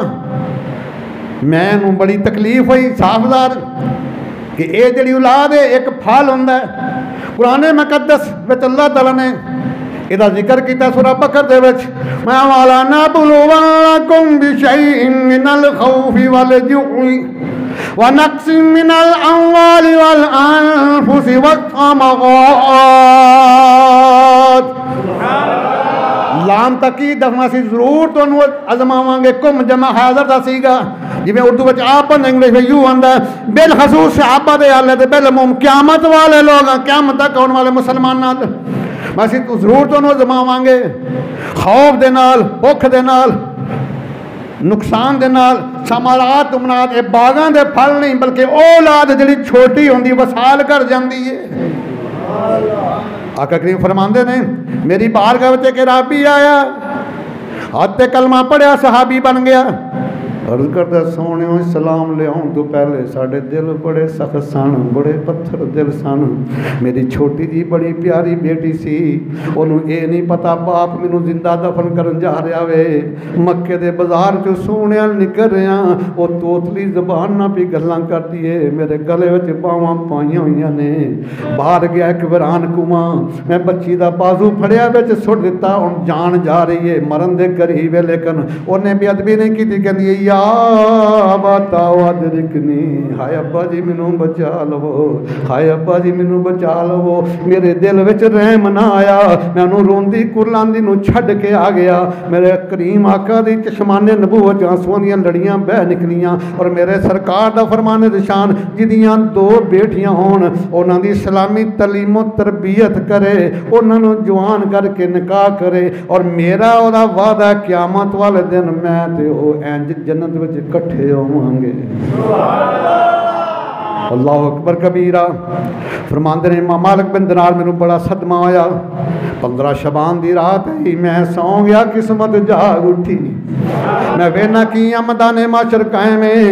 मैनू बड़ी तकलीफ हुई साफदार कि ये जी औलाद है एक फल होंदा है। कुरान मुकद्दस विच अल्लाह ताला ने इहदा जिक्र किया सूरा बकर दे विच, मैं वाला नबलुवकुम बिशैइन मिनल खौफि वल जुइ व नक्सिम मिनल अमवालि वल अनफुसि वस्समरात। लाम तकी दसना सी जरूर तुहानू अजमावांगे। कुम जमा हाज़र दा सीगा, जिवें उर्दू विच आप इंग्लिश में यू आंदा बिल खसूस सहाबा दे हाले ते बिल मुम क़यामत वाले लोग, क़यामत तक आने वाले मुसलमानां ਅਸੀਂ ਜ਼ਰੂਰ ਤੁਹਾਨੂੰ ਅਜ਼ਮਾਵਾਂਗੇ। खौफ दे नाल, भुख दे नाल, नुकसान दे नाल, समारात तुमनात ये बागां दे फल नहीं बल्कि औलाद जिहड़ी छोटी होंदी वसाल कर जाती है। आका करीम फरमांदे ने मेरी बारगाह विच एक राबी आया, हत्थ ते कलमा पढ़िया, सहाबी बन गया। अर्ज करता सोने सलाम लियाउन तो पहले साढ़े दिल बड़े सख्त सन, बड़े पत्थर दिल सन। मेरी छोटी जी बड़ी प्यारी बेटी सी, उन्होंने ये नहीं पता बाप मैनू जिंदा दफन करन जा रहा वे। मक्के दे बाजार चो सोने निकल रहा, वो तोतली जबान ना भी गल्लां करती है, मेरे गले विच बावां पाईयां होईयां ने। बाहर गया एक वीरान कुआं, मैं बच्ची दा बाजू फड़िया विच सुट दिता, हुण जान जा रही है, मरन दे करीब है, लेकिन उन्हें बेअदबी नहीं की। कहती है बताओ अदरिकनी, हाय अब्बा जी मैनू बचा लवो, हाय अब्बा जी मैनू बचा लवो। मेरे दिल विच रहम ना आया, मैं उन्होंने रोंदी कुरलांदी नू छड्ड के आ गया। मेरे करीम आका दी चश्माने नबूवत आंसुआं दीयां लड़ियां बह निकलियां। और मेरे सरकार दा फरमाने निशान जिदियां 2 बेटियां होण, उन्हां दी इस्लामी तलीमो तरबियत करे, उन्हां नू जवान करके निकाह करे। और मेरा ओदा वादा क़यामत वाले दिन मैं ते ओ इंज जन्नत विच इकट्ठे होवांगे। अल्लाह अकबर कबीरा। फरमांदे ने इमाम मालिक बिन दिनार मैनू बड़ा सदमा होया। 15 शबान दी रात ही मैं सौ गया, किस्मत जाग उठी। मैं वेना की मैदाने माशर कायम है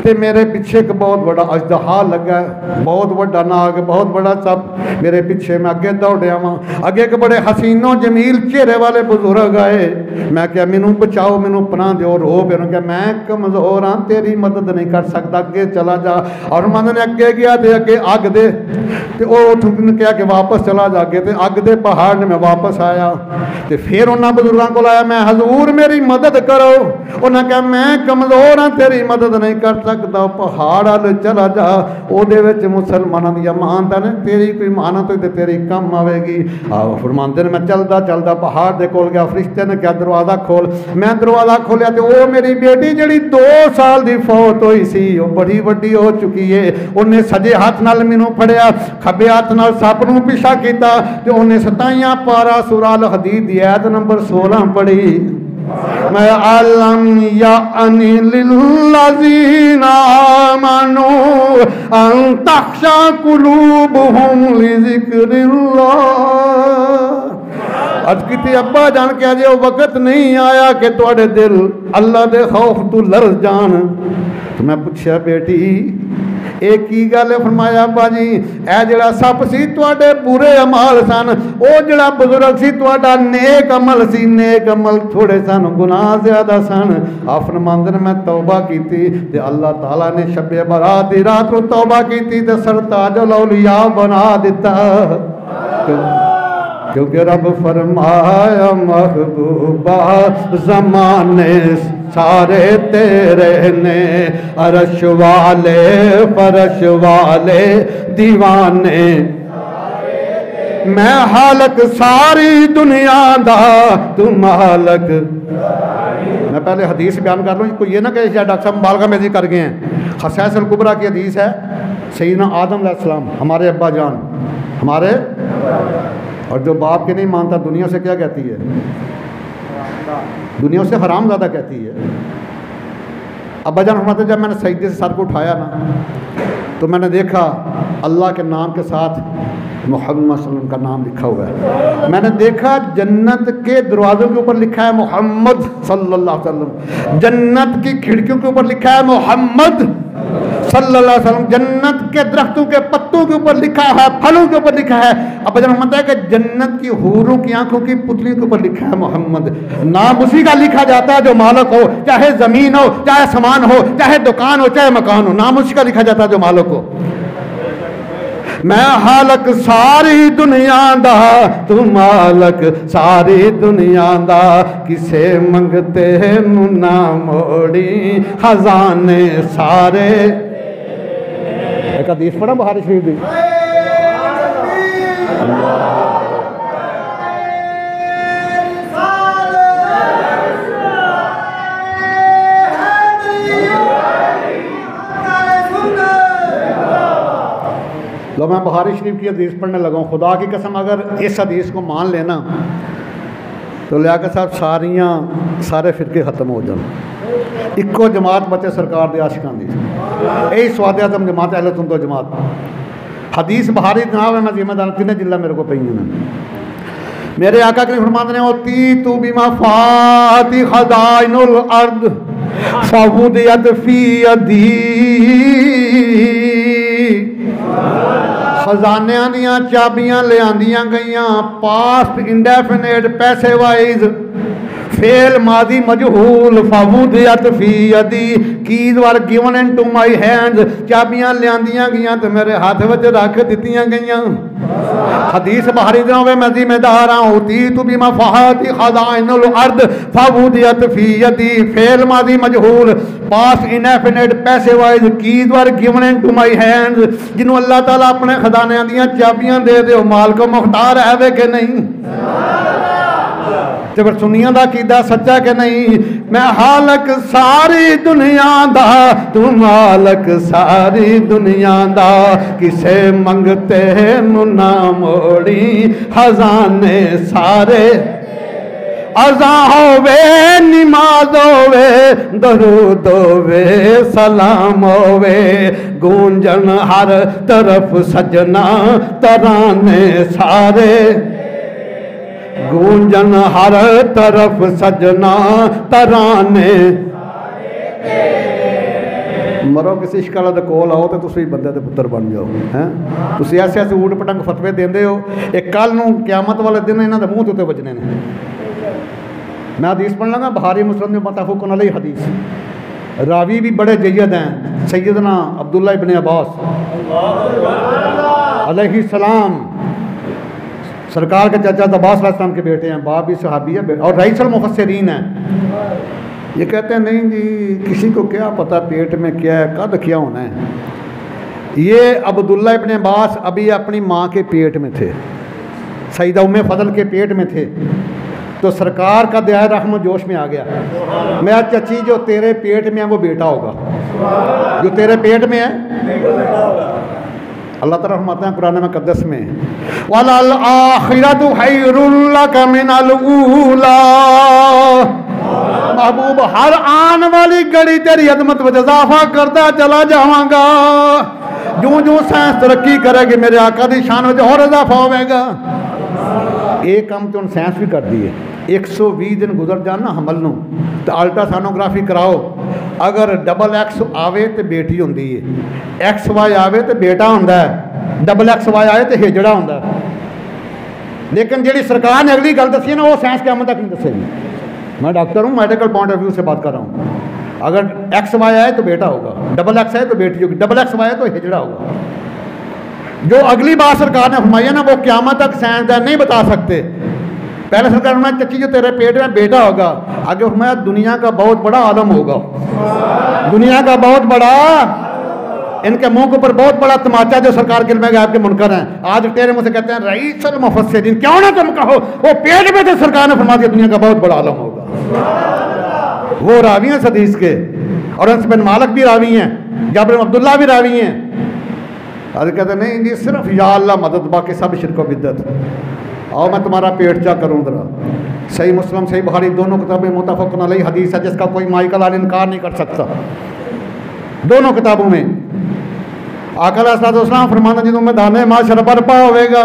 ते मेरे पीछे एक बहुत बड़ा अजदहा लगा, बहुत बड़ा नाग, बहुत बड़ा सप। मेरे पीछे मैं अगे दौड़िया वहाँ, अगे एक बड़े हसीनो जमील चेहरे वाले बुजुर्ग आए। मैं क्या मैनू बचाओ, मैनू पनाह दो। रो पे क्या मैं कमजोर हाँ, तेरी मदद नहीं कर सकता, अगे चला जा। और मैंने अगे गया तो अगे अग दे, तो क्या कि वापस चला जा अगे, तो अग दे पहाड़ ने मैं वापस आया। तो फिर उन्होंने बुजुर्गों को आया, मैं हजूर मेरी मदद करो। उन्हें कहा मैं कमजोर हाँ, तेरी मदद नहीं कर सकता, पहाड़ वाल चला जा। ओदे विच मुसलमानों की मानता ने, तेरी कोई मानत होई ते तेरी कम आवेगी। आओ फरमांदे ने मैं चलदा चलदा पहाड़ दे कोल गया। फरिश्ते ने क्या दरवाज़ा खोल। मैं दरवाज़ा खोलिया तो वो मेरी बेटी जी 2 साल की फौत हुई सी, वो बड़ी वड्डी हो चुकी है। उन्हें सजे हाथ नाल मैनू फड़िया, खब्बे हाथ नाल सप नूं पिछा किया, तो उन्हें 27 पारा सूरा अल हदीद दी आयत नंबर 16 पढ़ी। मैं अलम या अनिल्लज़ीना आमनू अन तख्शा कुलूबुहुम लिज़िक्रिल्लाह। अर्ज की अब्बा जान के अजे वो वक्त नहीं आया कि तुहाडे दिल अल्लाह दे खौफ तू लड़ जान। तो मैं पूछा बेटी एक की गल है? फरमाया अब्बा जी ए जिहड़ा सप सी तुहाडे बुरे अमाल सन, ओ जिहड़ा बुजुर्ग सी तुहाडा नेक अमल सी, नेक अमल थोड़े सन, गुनाह ज्यादा सन। आप फरमांदे ने मैं तौबा की ते अल्लाह ताला ने शब्बे बरात दी रात को तौबा की ते सरताजुल औलिया बना दिता। क्योंकि रब फरमाया महबूबा ज़माने सारे तेरे ने, अरश वाले फरश वाले दीवाने, मैं हालक सारी दुनिया दा तू मालक। मैं पहले हदीस बयान कर लूँ, कोई ये ना कहे डॉक्टर साहब मुबालगा में कर गए हैं। खसाइस अल कुबरा की हदीस है, सैयदना आदम अलैहिस्सलाम हमारे अब्बा जान, हमारे, और जो बाप के नहीं मानता दुनिया से क्या कहती है? दुनिया से हराम ज़्यादा कहती है। अब्बा जान फरमाते जब मैंने सजदे से सर को उठाया ना, तो मैंने देखा अल्लाह के नाम के साथ मोहम्मद सल्लल्लाहु अलैहि वसल्लम का नाम लिखा हुआ है। मैंने देखा जन्नत के दरवाज़ों के ऊपर लिखा है मोहम्मद सल्लल्लाहु अलैहि वसल्लम, जन्नत की खिड़कियों के ऊपर लिखा है मोहम्मद सल्लल्लाहु अलैहि वसल्लम, जन्नत के दरख्तों के पत्तों के ऊपर लिखा है, फलों के ऊपर लिखा है। अब जब हम बताया कि जन्नत की हूरों की आंखों की पुतलियों के ऊपर लिखा है मोहम्मद। नाम उसी का लिखा जाता है जो मालिक हो, चाहे जमीन हो, चाहे सामान हो, चाहे दुकान हो, चाहे मकान हो, नाम उसी का लिखा जाता है जो मालिक हो। मैं हालक सारी दुनिया दा तू मालक सारी दुनिया दा, किसे मंगते नू ना मोड़ी खजाने सारे। एक हदीस पढ़ा बुखारी शरीफ दी, लो मैं बुखारी शरीफ की हदीस पढ़ने लगा हूँ। खुदा की कसम अगर इस हदीस को मान लेना तो लियाकत साहब सारे फिरके ख़त्म हो जाए। इको जमात बचे सरकार दे आशिकां दी, यही स्वाद आज़म जमात अहले सुन्नत वल जमात। हदीस बुखारी जनाब है, मैं जिम्मेदार 3 जिला मेरे को पई हैं। मेरे आका के फरमाते हैं ती तू बिमा फाती खजाइनुल अर्द फवुदियत फी यदी, खजानियां दियां चाबियां ले आंदियां गईयां, पास्ट इंडेफिनेट पैसे वाइज फेल माजी मजहूल फवुदियत फी यदी, keys were given into my hands, चाबियां ले आंदियां गईयां तो मेरे हाथ विच रख दित्तियां गईयां। हदीस बुखारी दी होवे, मैं जिम्मेदार हां ती तू बिमा फहाती खजाइनुल अर्द फवुदियत फी यदी, फेल माजी मजहूल पास्ट इनडेफिनेट पैसे wise keys were given into my hands, जिन्हों अल्लाह ताला अपने खजानियां दियां चाबियां दे दे, माल को मुख्तार है वे कि नहीं? तो फिर सुनिया दा कीदा सच्चा कि नहीं? मैं हालक सारी दुनिया दा तू मालक सारी दुनिया दा, किसे मंगते नू ना मोड़ी खजाने सारे। अज़ा होवे निमाज होवे दरूद होवे सलाम होवे, गूंजन हर तरफ सजना तराने सारे, गूंजन हर तरफ सजना तराने। मरो किसी इश्काला दे कोल आओ तो तुसी बंदे दे पुत्र बन जाओ हैं। तुसी ऐसे ऐसे ऊट पटंग फतवे देंदे हो, एक कल नूं क़यामत वाले दिन इन्हां दे मूँह ते उत्ते वजने ने। मैं हदीस पढ़ लगा बुखारी मुस्लिम में मुत्तफ़क़ुन अलैहि हदीस, रावी भी बड़े जय्यद हैं, सैयदना अब्दुल्लाह इब्न अब्बास अलैहि सलाम, सरकार के चाचा अब्बास अलैहिस्सलाम के बेटे हैं, बाप भी सहाबी है और रईसुल मुफस्सिरीन हैं। ये कहते हैं नहीं जी किसी को क्या पता पेट में क्या है, कद क्या होना है। ये अब्दुल्लाह इब्न अब्बास अभी अपनी माँ के पेट में थे, सईदा उम्मे फजल के पेट में थे। तो सरकार का दया रहम जोश में आ गया। मैं चची जो तेरे पेट में है वो बेटा होगा, जो तेरे पेट में है। अल्लाह ताला फरमाते हैं कुरान मुक़द्दस में, वलल आखिरतु खैरुल लक मिनल ऊला। महबूब हर आने वाली घड़ी तेरी अदमत में इजाफा करता चला जावांगा। जो जो साइंस तरक्की करेगी मेरे आका दी शान में और इजाफा होगा। एक काम तो साइंस भी कर दी है, 120 दिन गुजर जान ना हमल नूं तो अल्ट्रासोनोग्राफी कराओ, अगर डबल एक्स आवे तो बेटी होंदी है, एक्स वाई आवे तो बेटा होंदा है, डबल एक्स वाई आए तो हिजड़ा होंदा है। लेकिन जी सरकार ने अगली गल दसी है ना वो साइंस क्या तक नहीं दसेगी। मैं डॉक्टर हूँ, मेडिकल पॉइंट ऑफ व्यू से बात कर रहा हूँ। अगर एक्स वाई आए तो बेटा होगा, डबल एक्स आए तो बेटी होगी, डबल एक्स वाई आए तो हिजड़ा होगा। जो अगली बात सरकार ने फरमाई है ना वो क़यामत तक साइंसदान नहीं बता सकते। पहले सरकार ने चच्ची जो तेरे पेट में बेटा होगा, आगे फरमाया दुनिया का बहुत बड़ा आलम होगा, दुनिया का बहुत बड़ा, इनके मुंह के ऊपर बहुत बड़ा तमाचा जो सरकार के में आपके मुनकर हैं। आज तेरे मुंह से कहते हैं रईसुल मुफस्सिरीन, क्यों ना तुम कहो वो पेट में तो सरकार ने फरमा दिया दुनिया का बहुत बड़ा आलम होगा। वो रावी हैं हदीस के, और अनस बिन मालिक भी रावी हैं, जाबिर बिन अब्दुल्लाह भी रावी हैं। अरे कहते नहीं जी सिर्फ या अल्लाह मदद, बाकी सब शिरक व बिद्दत। आओ मैं तुम्हारा पेट चा करूँ जरा। सही मुस्लिम सही बुखारी दोनों किताबें मुत्तफ़क़ुन अलैह हदीस है जिसका कोई माइकल आल इनकार नहीं कर सकता। दोनों किताबों में आका अलैहिस्सलाम फरमाना जो मैदान माशर बर्पा होगा,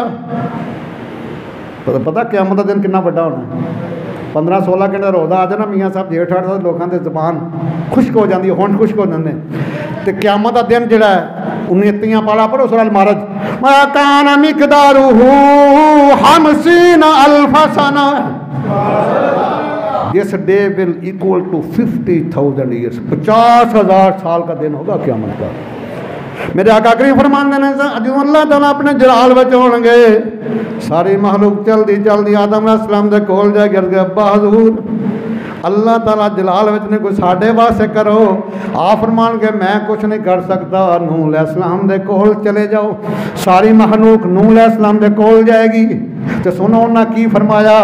पता क़यामत का दिन कितना बड़ा होना है। 15-16 घंटे रोज़ा आ जाना मियाँ साहब जेठ आठ लोगों की ज़बान खुश्क हो जाती है, होंठ खुश्क हो जाते हैं। तो क़यामत का दिन जोड़ा उन्नीतियाँ पाला पढ़ो सूरह अल-मारज, मा कान मिक़दारुहु 50 अल्फ़ सना, this day will equal to 50,000 years, 50,000 साल का दिन होगा क़यामत का। मेरे आका करीम फरमाते हैं जो अल्लाह ताला अपने जलाल विच होणगे, सारी महलूक चलदी चलदी आदम अलैहिस्सलाम दे कोल जाके अर्ज़ अब्बा हज़ूर अल्लाह ताला जलाल विच ने कोई साढ़े वास्ते करो। आप फरमान के मैं कुछ नहीं कर सकता, नूह अलैहिस्सलाम दे कोल चले जाओ। सारी महलूक नूह अलैहिस्सलाम दे कोल जाएगी। तो सुनो उन्हें की फरमाया,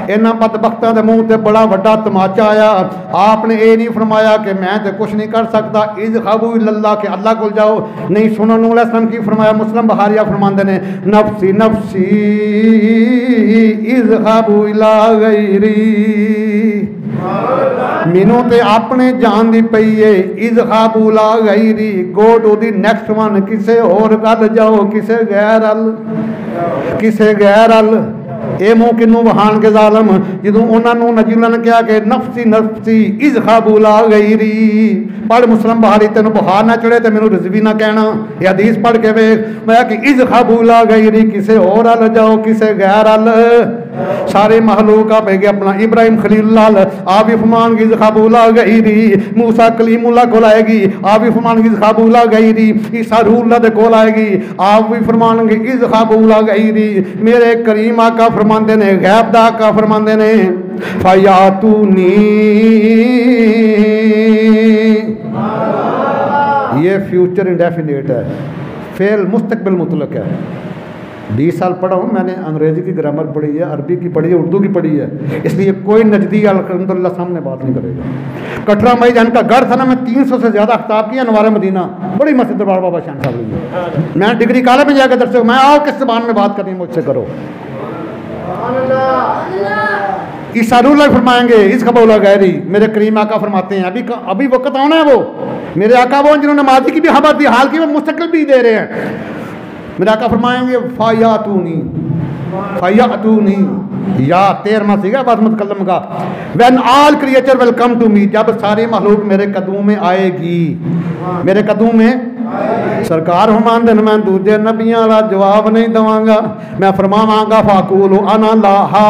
इन्होंने बदबख्तां दे मुँह ते बड़ा वड्डा तमाचा आया। आपने ये नहीं फरमाया कि मैं तो कुछ नहीं कर सकता, इज़हबू इल्लल्लाह के अल्लाह को जाओ। नहीं, सुनो नूह अलैहिस्सलाम की फरमाया, मुस्लिम बहारिया फरमाते ने नफ्सी नफ्सी इज़हबू इला गैरी, मैनू तो अपने जान दी पई है, इज़हबू इला गैरी, go to the next one, किसे और गल जाओ, किसे गैर अल, किसे गैर अल। ये मुँह किनू वहान के जालम जो उन्होंने नजीला ने कहा कि नफसी नफसी इज़हबू इला गैरी, पढ़ मुस्लिम बहारी तेन बुखार ना चढ़े तो मैनू रिजवी ना कहना। यह हदीस पढ़ के वेख, मैं कि इज़हबू इला गैरी, किसे और अल जाओ, किसे गैर अल। सारे महलूक आप है अपना इब्राहिम खलीलुल्लाह आप भी फरमान की इज़हबू इला गैरी, मूसा कलीमुल्लाह को आएगी आप भी फरमान की इज़हबू इला गैरी, ईसा रूहुल्लाह दे कोल आएगी आप भी फरमान की इज़हबू इला गैरी। मेरे करीम आका फरमाते ने, गैब दा आका फरमाते ने फयातूनी, ये फ्यूचर इंडेफिनिट है, फेल मुस्तकबिल मुतलक है। 20 साल पढ़ा हूँ मैंने, अंग्रेजी की ग्रामर पढ़ी है, अरबी की पढ़ी है, उर्दू की पढ़ी है, इसलिए कोई नजदी अल्हम्दुलिल्लाह सामने बात नहीं करेगा। कटरा मई जान का गढ़ था ना, मैं 300 से ज़्यादा खिताब किया, नवारे मदीना बड़ी मस्जिद दरबार बाबा शान साहब ली। मैं डिग्री कॉलेज में जाकर दर्शक, मैं आओ किस ज़बान में बात करनी मुझसे करो। ईसा रूहुल्लाह फरमाएंगे इज़हबू इला गैरी, मेरे करीम आका फरमाते हैं अभी वक्त आना है वो मेरे आका वो जिन्होंने माजी की भी खबर दी, हाल की वो मुस्तकिल भी दे रहे हैं। मेरे आका फरमाएंगे फ़यातूनी, फ़यातूनी या 13वां सीगा बात मुतकल्लम का, when all creature will come to me, जब सारी महलूक मेरे कदमों में आएगी, मेरे कदमों में। सरकार फरमान दिन मैं दूजे नबियां वाला जवाब नहीं दवांगा, मैं फरमावांगा फाकूल अना लाहा,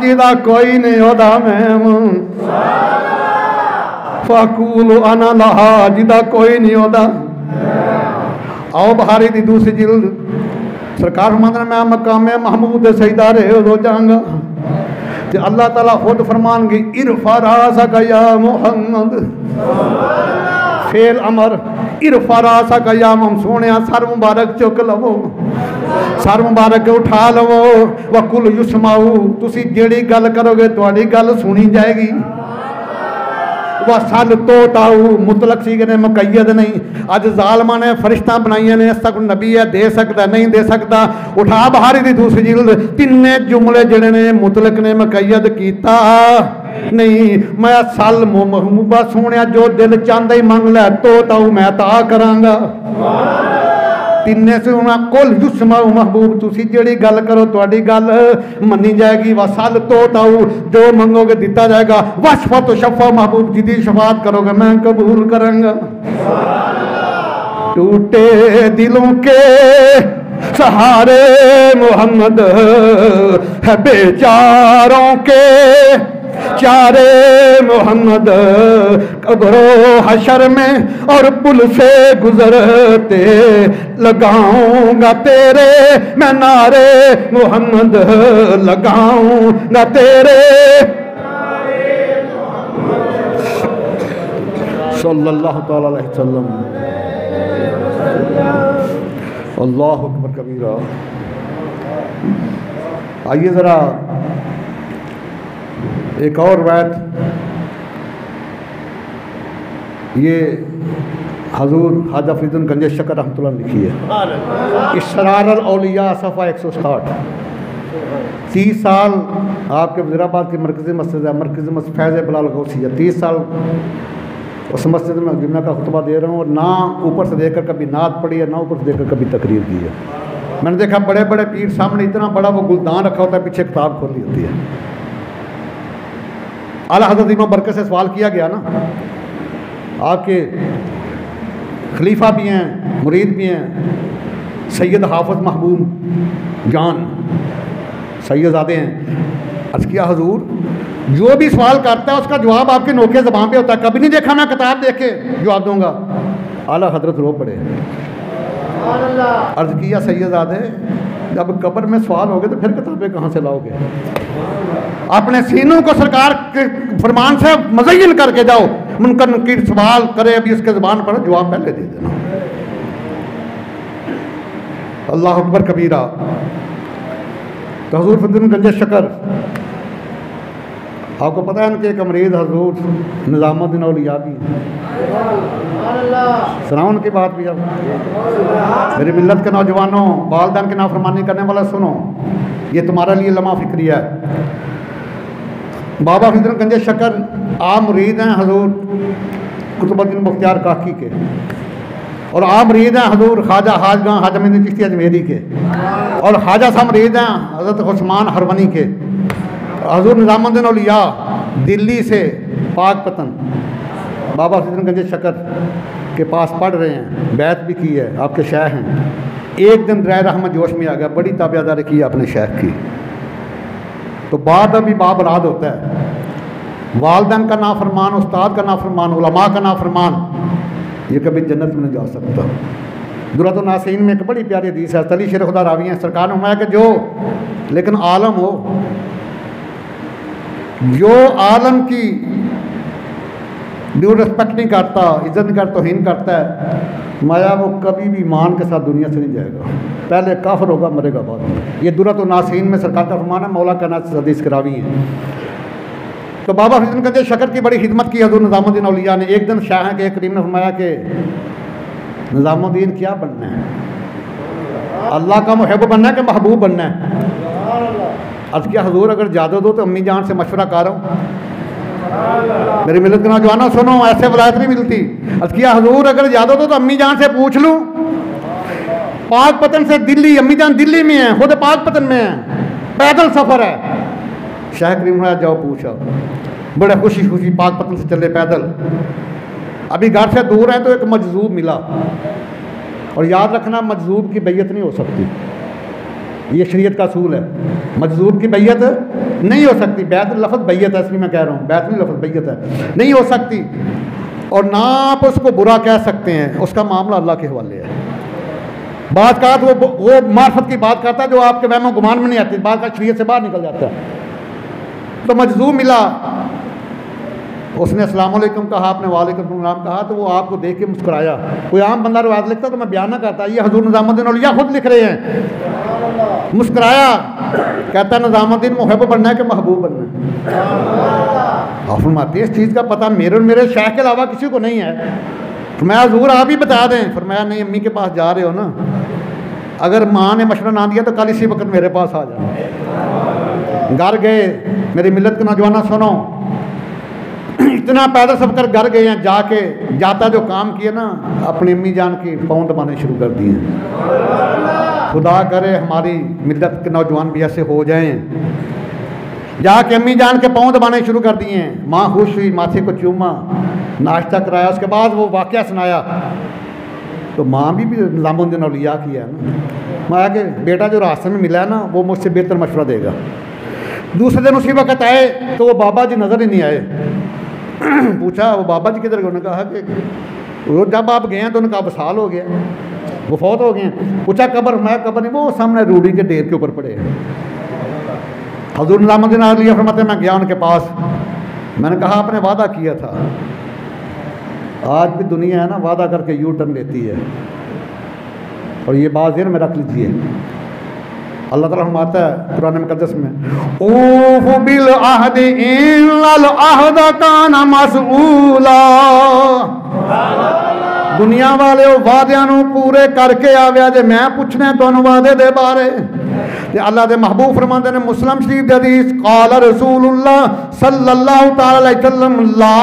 जिदा कोई नहीं होता मैं, फाकूल अना लाहा, जिदा कोई नहीं होता। आओ बहारी की दूसरी जिल्द, सरकार फरमाते मैं मकाम महमूद सजदारे हो जाऊंगा। तो अल्लाह ताला खुद फरमानगे इरफा रासक या मुहम्मद, फेल अमर इरफारा सा कयाम सोने सर मुबारक चुक लवो, सर मुबारक उठा लवो। वकुल युसमाऊ तुसी जेड़ी गल करोगे तुहाडी गल सुनी जाएगी। वह सल तो ताऊ मुतलक सी ने मुकैयद नहीं। अज जालमा ने फरिश्ता बनाइया ने इस तक नबी है दे सकता नहीं दे सकता। उठा बहारी दी दूसरी जिल्द तिन्ने जुमले जिहड़े ने मुतलक ने मुकैयद कीता नहीं। मैं सल महबूबा सोने जो दिल चाहता ही मंग लै तो ताऊ मैं ता करांगा। तिन्ने से कुल युसमाऊ महबूब तुसी जेड़ी गल करो तुहाडी गल मनी जाएगी। वसल तो ताऊ जो मंगोगे दिता जाएगा। वशफा तो शफा महबूब जिदी शफात करोगे मैं कबूल करांगा। टूटे दिलों के सहारे मोहम्मद है बेचारों के चारे मोहम्मद। कब्रो हशर में और पुल से गुजरते लगाऊंगा तेरे मैं नारे मोहम्मद लगाऊंगा तेरे। सल्लल्लाहु तआला अलैहि वसल्लम। अल्लाहु अकबर कबीरा। आइए ज़रा एक और रवायत, ये हजूर ख्वाजा फरीदुद्दीन गंज शकर रहमतुल्लाह ने लिखी है। इसरार अल औलिया सफ़ा 160। 30 साल आपके वज़ीराबाद की मरकज़ी मस्जिद है, मरकज़ी मस्जिद फैज़ बिलाल गौसी है। 30 साल उस मस्जिद में जुम्मे का खुतबा दे रहा हूँ और ना ऊपर से देखकर कभी नात पढ़ी है ना ऊपर से देखकर कभी तकरीर की है। मैंने देखा बड़े बड़े पीर सामने इतना बड़ा वो गुलदान रखा होता है, पीछे किताब खोली होती है। आला हज़रत इमाम बरकत से सवाल किया गया ना, आपके खलीफा भी हैं मुरीद भी हैं, सैयद हाफिज महबूब जान सैयदजादे हैं। अर्ज़ किया हजूर जो भी सवाल करता है उसका जवाब आपके नोके ज़बान पे होता है, कभी नहीं देखा मैं किताब देख के जवाब दूंगा। आला हजरत रो पड़े। अर्ज़ किया सैयदजादे जब कब्र में सवाल होगे तो फिर किताबें कहाँ से लाओगे? अपने सीनों को सरकार के फरमान से मज़य्यन करके जाओ। मुनकर नकीर सवाल करे अभी उसके ज़बान पर जवाब पहले दे देना। अल्लाह अकबर कबीरा। तो हजूर फरीदुद्दीन गंज शकर आपको पता है इनके एक अमरीद हजूर निज़ामुद्दीन औलिया भी सुनाओ उनकी बात भी। अब मेरी मिल्लत के नौजवानों वालिदैन की नाफरमानी करने वाला सुनो, ये तुम्हारे लिए लम्हा फिक्रिया है। बाबा फरीदुद्दीन गंज शकर आप मुरीद हैं हजूर कुतुबुद्दीन मुख्तियार काकी के, और आप मुरीद हैं हजूर ख्वाजा हाजगां हाजा मीर चिश्ती अजमेरी के, और ख्वाजा साहब मुरीद हैं हज़रत उस्मान हरवनी के। हजूर निज़ामुद्दीन औलिया दिल्ली से पाकपतन बाबा फरीदुद्दीन गंज शकर के पास पढ़ रहे हैं, बैत भी की है, आपके शेख हैं। एक दिन दरिया रहमत जोश में आ गया, बड़ी ताबियादारी की अपने शेख की। तो बाद अभी बाबराद होता है, वालिदैन का नाफरमान, उस्ताद का नाफरमान, उलमा का नाफरमान, ये कभी जन्नत में नहीं जा सकता। दुरातो नासीन में एक बड़ी प्यारी हदीस है, तली शेर खुदा रावी हैं, सरकार ने फरमाया कि जो लेकिन आलम हो, जो आलम की ड्यू रिस्पेक्ट नहीं करता, इज्जत नहीं करता, तौहीन करता है, माया वो कभी भी ईमान के साथ दुनिया से नहीं जाएगा, पहले काफिर होगा मरेगा बाद में। ये दुरातो नासीन में सरकार का फरमान है, मौला का नास हदीस के रावी हैं। तो बाबा फरीदुद्दीन गंज शकर की बड़ी खिदमत की हज़रत निज़ामुद्दीन औलिया ने। एक दिन शाह के करीम ने फरमाया कि निज़ामुद्दीन क्या बनना है, अल्लाह का मुहब्ब बनना है कि महबूब बनना है? अर्ज़ किया हजूर अगर इजाज़त दो तो अम्मी जान से मशवरा कर रहा हूँ। मेरी मिलत के नौजवानों सुनो, ऐसे वलायत नहीं मिलती। अर्ज़ किया हजूर अगर इजाज़त दो तो अम्मी जान से पूछ लूँ, पाकपतन से दिल्ली, अम्मी जान दिल्ली में है, खुद पाकपतन में है, पैदल सफ़र है। शाह करीम जाओ पूछो। बड़े खुशी खुशी पाकपतन से चले पैदल। अभी घर से दूर हैं तो एक मजजूब मिला, और याद रखना मजजूब की बैयत नहीं हो सकती, ये शरीयत का असूल है। मजजूब की बैयत नहीं हो सकती, बैत लफ्ज़ बैयत है, इसलिए मैं कह रहा हूँ, बैत नहीं लफ्ज़ बैयत है, नहीं हो सकती। और ना आप उसको बुरा कह सकते हैं, उसका मामला अल्लाह के हवाले है। बात का वो मार्फत की बात करता है जो आपके वहम गुमान में नहीं आती, बात का शरीयत से बाहर निकल जाता है। तो मजजूब मिला, उसने अस्सलाम वालेकुम कहा, आपने वालेकुम सलाम कहा, तो वो आपको देख के मुस्कुराया। कोई आम बंदा रिवायत लिखता तो मैं बयान ना करता, ये हजूर निज़ामुद्दीन औलिया खुद लिख रहे हैं। मुस्कुराया, कहता निज़ामुद्दीन मुहब्ब बनना है कि महबूब बनना है? आप फरमाते हैं इस चीज़ का पता मेरे और मेरे शाह के अलावा किसी को नहीं है। फरमाया हजूर आप ही बता दें। फरमाया नहीं, अम्मी के पास जा रहे हो ना, अगर माँ ने मशवरा ना दिया तो कल इसी वक्त मेरे पास आ जाओ। घर गए, मेरी मिलत के नौजवान सुनो, इतना पैदल सब कर घर गए हैं, जाके जाता जो काम किया ना, अपनी अम्मी जान की पाँव दबाने शुरू कर दिए। खुदा करे हमारी मिलत के नौजवान भी ऐसे हो जाएं। जाके अम्मी जान के पाँव दबाने शुरू कर दिए। माँ खुश हुई, माथे को चूमा, नाश्ता कराया, उसके बाद वो वाक़या सुनाया। तो माँ भी निज़ामुद्दीन औलिया की है ना, माँ के बेटा जो रास्ते में मिला है ना वो मुझसे बेहतर मशवरा देगा। दूसरे दिन उसी वक्त आए तो वो बाबा जी नज़र ही नहीं आए। पूछा वो बाबा जी किधर गए? उन्होंने कहा कि वो जब आप गए हैं तो उनका वसाल हो गया, वो फौत हो गए हैं। पूछा कब्र? मैं कब्र नहीं, वो सामने रूढ़ी के ढेर के ऊपर पड़े हैं। हज़ूर निज़ामुद्दीन औलिया फरमाते मैं गया उनके पास, मैंने कहा आपने वादा किया था। आज भी दुनिया है ना वादा करके यू टर्न लेती है, और ये बात ज़हन में रख लीजिए। अल्लाह ताला फरमाता है कुरान मुक़द्दस में, ऊफ़ू बिल अहद इन्नल अहद काना मसऊला। दुनिया वाले वादियां नूं पूरे करके आव्या जे मैं पूछना तुहानूं वादे दे बारे। ते अल्लाह दे महबूब फरमाते ने मुस्लिम शरीफ दी हदीस, क़ाल रसूलुल्लाह सल्लल्लाहु तआला अलैहि वसल्लम ला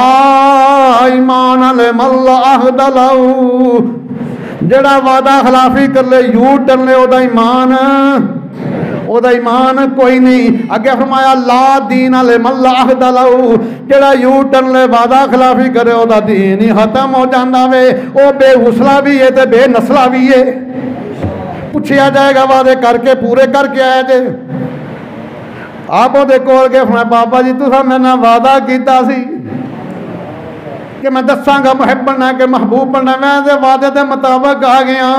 ईमान लिमन ला अहद लहू। जेड़ा वादा खिलाफी कर ले, यू टर्न ले, ओदा ईमान कोई नहीं। अगे फरमाया ला दीन लिमन ला अहद लहू। जेड़ा यू टर्न ले, वादा खिलाफी करे, ओदा दीन ही खत्म हो जाता वे। ओ बेहुसला भी है ते बेनस्ला भी है। पूछा जाएगा वादे करके पूरे करके आया जे। आप वो कोल गए, बाबा जी तुसा मेरे नाल वादा किया सी कि मैं दसांगा मुहब बनना कि महबूब बनना, मैं दे वादे के मुताबिक आ गया।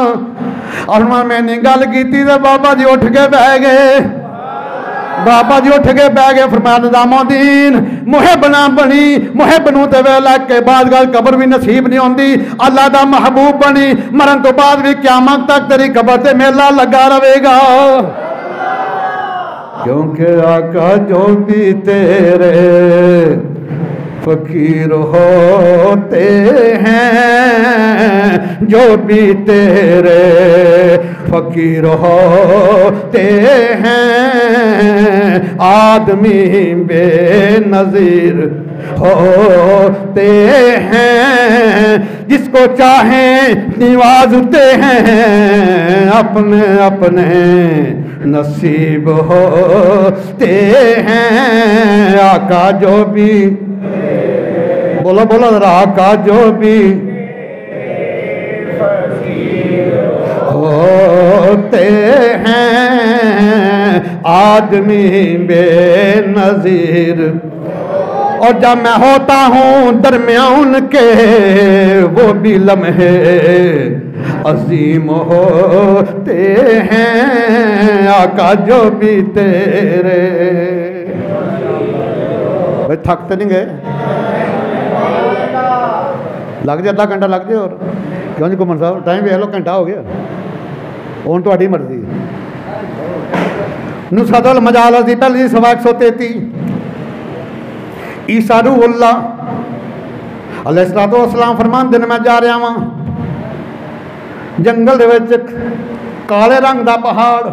और मैंने गल की तो बाबा जी उठ के बह गए। बाबा जी उठ के बह गए। फरमाया निज़ामुद्दीन मुहब ना बनी, मुहब नूं ते वेला के बाद गल कबर भी नसीब नहीं होंदी। अल्लाह दा महबूब बनी, मरन तो बाद भी क़यामत तक तेरी कबर ते मेला लगा रहेगा। क्योंकि आका जो भी तेरे फकीर होते हैं, जो भी तेरे फकीर होते हैं, आदमी बेनज़ीर होते हैं। जिसको चाहें निवाजते हैं, अपने अपने नसीब होते हैं। आका जो भी बोलो बोलो आका जो भी होते हैं, आदमी बेनज़ीर। और जब मैं होता हूँ दरमियान के, वो भी लम्हे अजीम होते हैं। आका जो भी तेरे। भाई थक तो नहीं गए? लग जाए आधा घंटा लग जाए और क्यों जी घूमन साहब? टाइम वेख लो, घंटा हो गया। हुण तुहाडी मर्जी। नुसरतुल मजाल दी पहली सवा 133 ईसा रूहुल्लाह अलैहिस्सलाम फरमांदे ने मैं जा रहा वां जंगल दे विच, काले रंग दा पहाड़,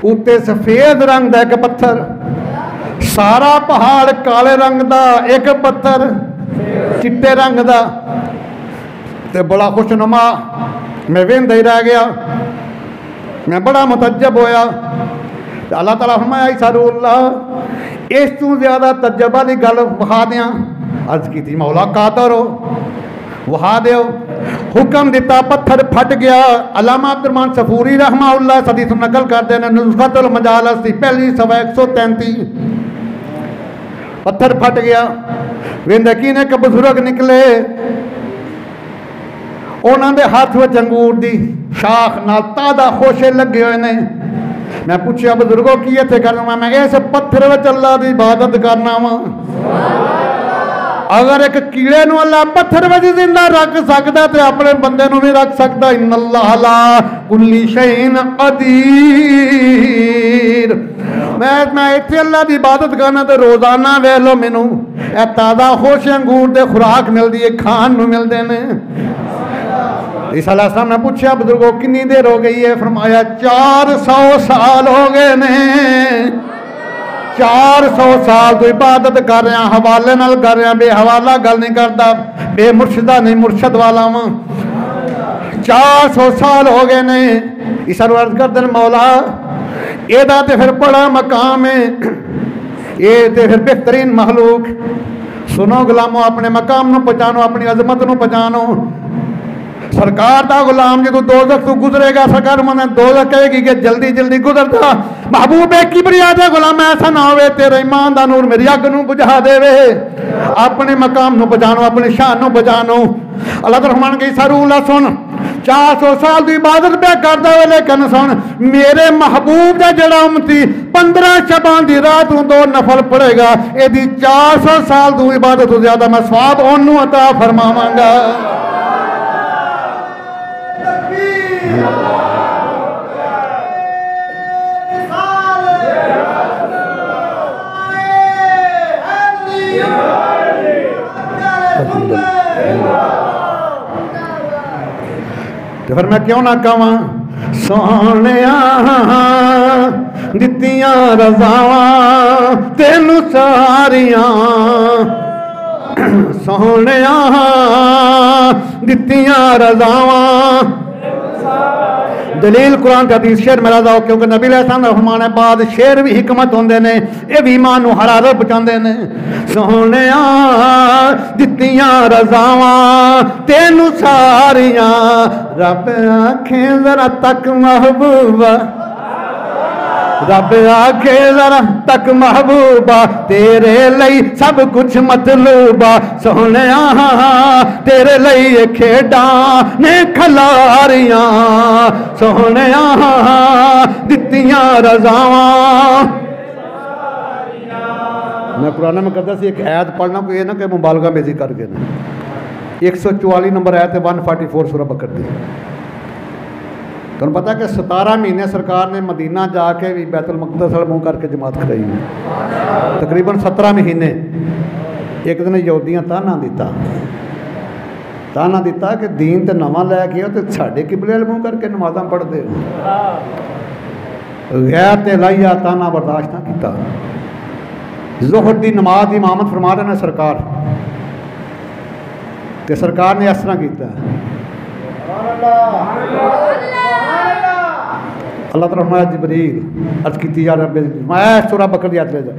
उत्ते सफेद रंग दा एक पत्थर, सारा पहाड़ काले रंग दा, एक पत्थर चिट्टे रंग दा। ते बड़ा खुशनुमा, मैं वेंदा ही रह गया, मैं बड़ा मुतज्जब होया। अल्लाह ताला फरमाया ईसा रूहुल्लाह इस तू ज्यादा तज्जब वाली गल विखा दियां। अर्ज की थी मौला कादर हो, वहा दो। हुक्म दिता, पत्थर फट गया। अल्लामा अब्दुर्रहमान सफूरी रहमाहुल्लाह सदी से नकल करते हैं, नुस्खतुल मजालिस दी पहली सवा 133 पत्थर फट गया। वेंदकी ने एक बुजुर्ग निकले, उन्होंने हाथ में अंगूर की शाख नाल ताज़ा खोशे लगे हुए ने। मैं पूछा बुजुर्गो की इत्थे करना? मैं इस पत्थर में अल्लाह की इबादत करना वा। अगर एक कीड़े नूं अल्लाह पत्थर विच जिंदा रख सकदा ते अपने बंदे नूं नहीं रख सकदा। इन्नल्लाह अला कुल्ली शैइन कदीर। मैं इत्थे अल्लाह की इबादत करना तो रोजाना वेख लो मैनू ए ताज़ा होश अंगूर दे खुराक मिलती है, खान नूं मिलदे ने। ईसा अलैहिस्सलाम ने पूछा बुजुर्गो कितनी देर हो गई है? फरमाया 400 साल हो गए ने। 400 साल तो इबादत कर रहा, हवाले नाल कर रहा, बेहवाला गल नहीं करता, बेमुर्शिदा नहीं मुर्शद वाला वा। 400 साल हो गए ने। ईसा अर्ज करते हैं मौला एदा ते फिर बड़ा मकाम है, ये ते फिर बेहतरीन महलूक। सुनो गुलामो अपने मकाम नूं पहचानो, अपनी अजमत नूं पहचानो। सरकार का गुलाम जो दोजख तो गुजरेगा, सरकार मैंने दोजख कहेगी कि जल्दी जल्दी गुजरता। महबूब किबरिया दे गुलाम ऐसा ना हो तेरे ईमान दा नूर मेरी अग नूं बुझा देवे। अपने मकाम नूं पहचानो, अपनी शान नूं पहचानो। अल्लाह तो रहमान की सरूला सुन 400 साल की इबादत पे करता है, लेकिन सुन मेरे महबूब का जड़ा उम्मती 15 शबान की रात नूं 2 नफल पड़ेगा, यदि 400 साल की इबादत तो ज्यादा मैं सवाब ओनू अता फरमावांगा। तो फिर मैं क्यों ना कहा सोहणिया दित्तियां रज़ावां तेनू सारियां, सोहणिया दित्तियां रज़ावां। दलील कुरान का हदीस शेर मेरा जाओ, क्योंकि नबी रहमान बाद शेर भी हिकमत होंदे ने, ये भी ईमान नूं हरारत पहुंचाते ने। सोहणिया दित्तियां रज़ावां तेनू सारियां, रब आखे जरा तक महबूबा, रब आखे जरा तक महबूबा, तेरे लई सब कुछ मतलूबा। सोहणिया तेरे लई खेडां ने खलारियां, सोहणिया दित्तियां रज़ावां। मैं कुरान में कहता सी एक आयत पढ़ना, कोई ये ना कि मुबालगा बेजी करके ना। 144 नंबर आयत है 144 सूरह बकर दी। तुम पता कि 17 महीने सरकार ने मदीना जाके भी बैतुल मक़दस मुँह करके जमात कराई है, तकरीबन 17 महीने। एक दिन यहूदियां ताना दिता कि दीन तो नवा लैके आओ तो साढ़े किबले वाल मुँह करके नमाज़ां पढ़ते हो। गैर ते लाइया ताना बर्दाश्त ना किया। ज़ोहर की नमाज की इमामत फरमा रहे हैं सरकार, तो सरकार ने इस तरह किया। अल्लाह तआला फरमाया जिब्रील अर्ज की या रब मैं सूरह बकर दी आयत ले जा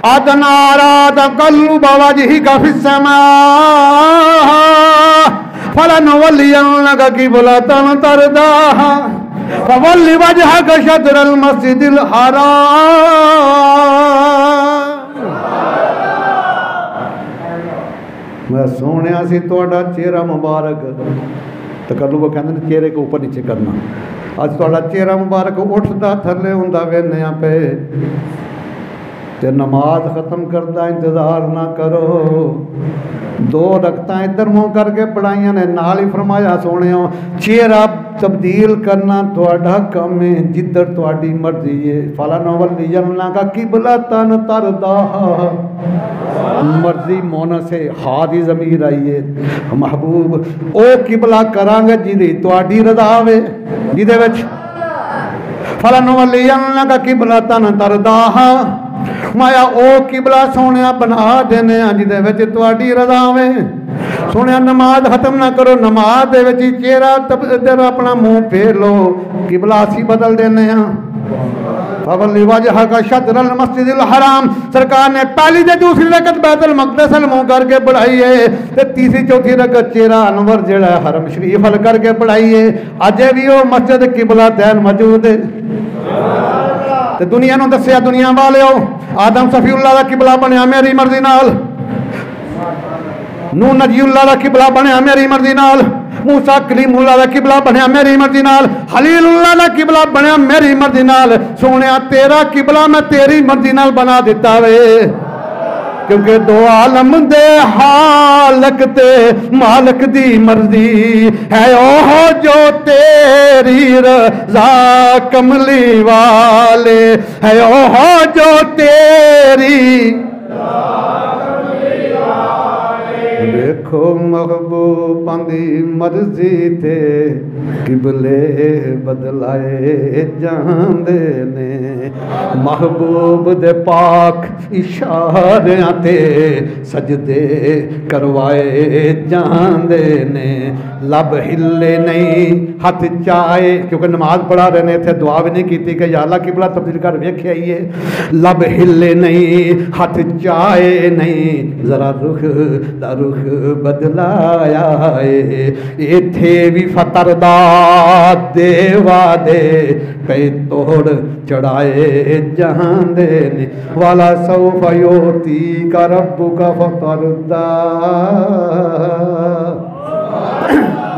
अदनारा तक़ल्लुब वजहिका फिस समा फलनुवल्लियन्नका क़िबलतन तरदाहा फवल्लि वजहका शत्रल मस्जिदिल हराम। मैं सोने सी तुहाडा चेहरा मुबारक, तकल्लुब कहते हैं चेहरे को ऊपर नीचे करना। अज तुहाडा चेहरा मुबारक उठता थले हुंदा वेन्या पे, ते नमाज खत्म करदा इंतजार ना करो। 2 रकतां इधर मुँह करके पढ़ाइयां ने, नाल ही फरमाया सोने चेहरा तब्दील करना तुहाडा काम है, जिधर तुहाडी मर्जी है। फलनुवल्लियन्नका क़िबलतन तरदाहा, मर्जी मोन से हादी ज़मीर आई है। महबूब ओ किबला करांगे जिहदी तुहाडी रज़ा वे, जिहदे विच फलनुवल्लियन्नका क़िबलतन तरदाहा, माया ओ किबला सोने बना देने जिहदे विच तुहाडी रज़ा वे। सोने नमाज खत्म ना करो, नमाज दे विच चेहरा इधर अपना मुँह फेर लो, किबला असी बदल देने। फवल्लि वजहका शत्रल मस्जिदिल हराम, सरकार ने पहली ते दूसरी रकत बैतुल मक़दस मुँह करके पढ़ाई है, ते तीसरी चौथी रकत चेहरा अनवर जेड़ा हरम शरीफ हल करके पढ़ाई है। अजे भी वो मस्जिद किबला तैन मौजूद है। ते दुनिया नूं दस्सिया दुनिया वाले आदम सफीउल्लाह दा किबला बनया मेरी मर्जी नाल, नूह नजीउल्लाह दा किबला बनया मेरी मर्जी नाल, मूसा कलीमुल्लाह दा किबला बनया मेरी मर्जी नाल, खलीलुल्लाह दा किबला बनया मेरी मर्जी नाल। सोनिया तेरा किबला मैं तेरी मर्जी नाल बना दिता वे। क्योंकि दो आलम दे हालक ते मालक दी मर्जी है ओह जो तेरी रज़ा कमली वाले है ओह जो तेरी देखो महबूबां दी मर्जी ते किबले बदलाए जांदे ने महबूब दे पाक इशारियां ते सजदे करवाए जांदे ने लब हिले नहीं हथ चाहे क्योंकि नमाज पढ़ा रहे ने इत्थे दुआ भी नहीं की कि या अल्लाह किबला तब्दील कर वेखे आइए लब हिले नहीं हथ चाहे नहीं जरा रुख दा रुख बदलाया है इत्थे भी फतर दा देवा दे कई तोड़ चढ़ाए जांदे ने वाला सौफा योती का रब्बु का फतरदा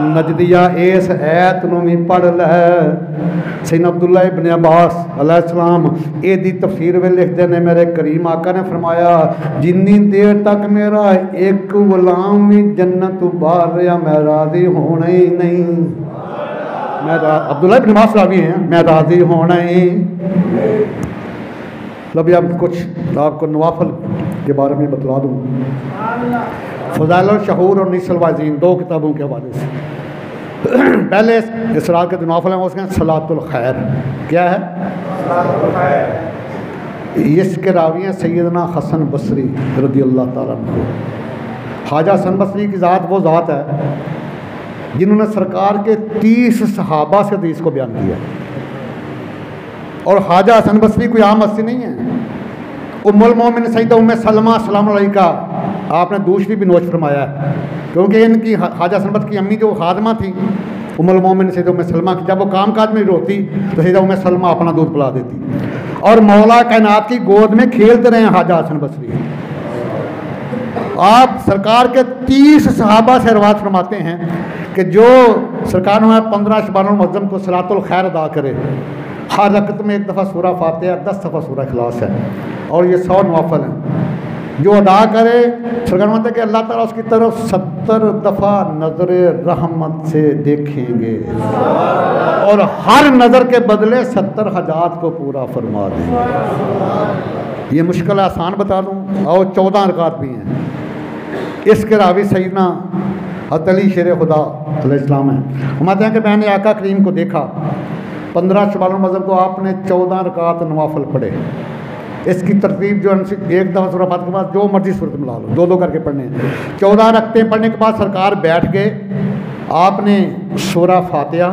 नजदिया इस ऐत नूं भी पढ़ लै सैयदना अब्दुल्ला इब्न अब्बास अलैहिस्सलाम एदी तफसीर में लिखते हैं मेरे करीम आका ने फरमाया जिन्नी देर तक मेरा एक गुलाम भी जन्नत तो बाहर रहा मैं राजी होना ही नहीं मैं अब्दुल्ला इब्न अब्बास रावी हैं मैं राजी होना ही लब अब कुछ आपको नवाफल के बारे में बतला दूँ फ़ज़ाइल शहूर और निसल वाज़ीन दो किताबों के हवाले से पहले इस रात के नवाफल हैं उसके सलातुल खैर क्या है इसके रावी हैं सैयदना हसन बसरी रज़ियल्लाहु ताला अन्हु ख्वाजा हसन बसरी की ज़ात वो ज़ात है जिन्होंने सरकार के 30 सहाबा से हदीस को बयान किया और ख्वाजा हसन बसरी कोई आम हस्ती नहीं है उम्मुल मोमिन सैयदा उम्मे सलमा सलाम अलैका आपने दूसरी भी नोश फरमाया है क्योंकि इनकी ख्वाजा हसन बसरी की अम्मी जो खादमा थी उम्मुल मोमिन सैयदा उम्मे सलमा की जब वो काम काज में रोती तो सैयदा उम्मे सलमा अपना दूध पिला देती और मौला कायनात की गोद में खेलते रहे ख्वाजा हसन बसरी आप सरकार के 30 सहाबा से रवायत फरमाते हैं कि जो सरकार ने 15 शबानुल मुअज़्ज़म को सलातुल खैर अदा करे हर रकत में एक दफ़ा सूरा फातिहा 10 दफ़ा सूरा इखलास है और ये 100 नवाफल हैं जो अदा करे सरकार कहते हैं कि अल्लाह ताला उसकी तरफ 70 दफ़ा नज़र रहमत से देखेंगे और हर नज़र के बदले 70 हजात को पूरा फरमा देंगे। ये मुश्किल आसान बता दूँ और 14 रकात भी हैं। इसके रावी सैयदना हज़रत अली शेर खुदा अलैहिस्सलाम है फरमाते हैं कि मैंने आका करीम को देखा 15 शबानुल मुअज़्ज़म को आपने 14 रकात नवाफल पढ़े। इसकी तरतीब जो एक दफ़ा सूरह फातिहा के बाद जो मर्जी सूरत मिला लो 2-2 करके पढ़ने 14 रकतें पढ़ने के बाद सरकार बैठ गए आपने सूरह फातिहा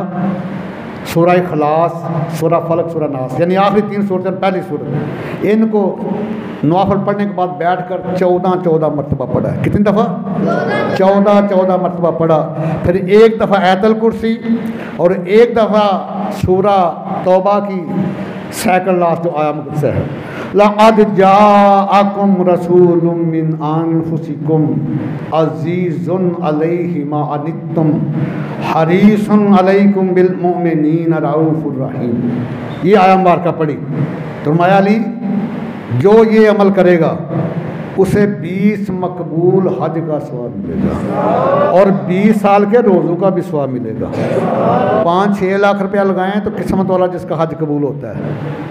सूरह इखलास सूरह फलक सूरह नास यानी आखिरी 3 सूरतें पहली सूरत इनको नवाफल पढ़ने के बाद बैठकर 14 मरतबा पढ़ा है। कितनी दफ़ा 14 मरतबा पढ़ा। फिर एक दफ़ा आयतुल कुर्सी और एक दफ़ा सूरह तौबा की सैकड़ लास्ट जो आया मुझसे है लक़द जाअकुम रसूलुम मिन अनफुसिकुम अज़ीज़ुन अलैहि मा अनित्तुम हरीसुन अलैकुम बिल मुमिनीन रऊफ़ुर रहीम। ये आया मुबारका पढ़ी तो फरमाया अली जो ये अमल करेगा उसे 20 मकबूल हज का सवाब मिलेगा और 20 साल के रोज़ों का भी सवाब मिलेगा। 5-6 लाख रुपया लगाएं तो किस्मत वाला जिसका हज कबूल होता है।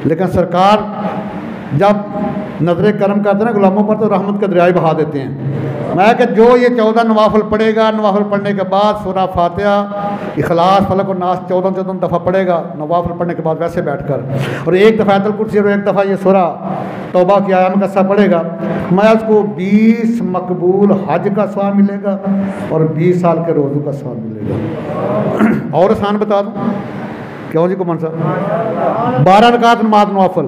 लेकिन सरकार जब नजर करम करते हैं गुलामों पर तो रहमत के दरियाए बहा देते हैं। मैं कि जो ये 14 नवाफल पढ़ेगा नवाफल पढ़ने के बाद सूरह फातिहा इखलास फलक और नास 14 दफ़ा पढ़ेगा नवाफल पढ़ने के बाद वैसे बैठकर और एक दफ़ा आयतुल कुर्सी और एक दफ़ा ये सूरह तौबा की आयाम का सा पढ़ेगा मैं उसको 20 मकबूल हज का सवाब मिलेगा और 20 साल के रोज़ों का सवाब मिलेगा। और आसान बता दूँ क्यों जी कौन सा 12 रकात नमाज नवाफल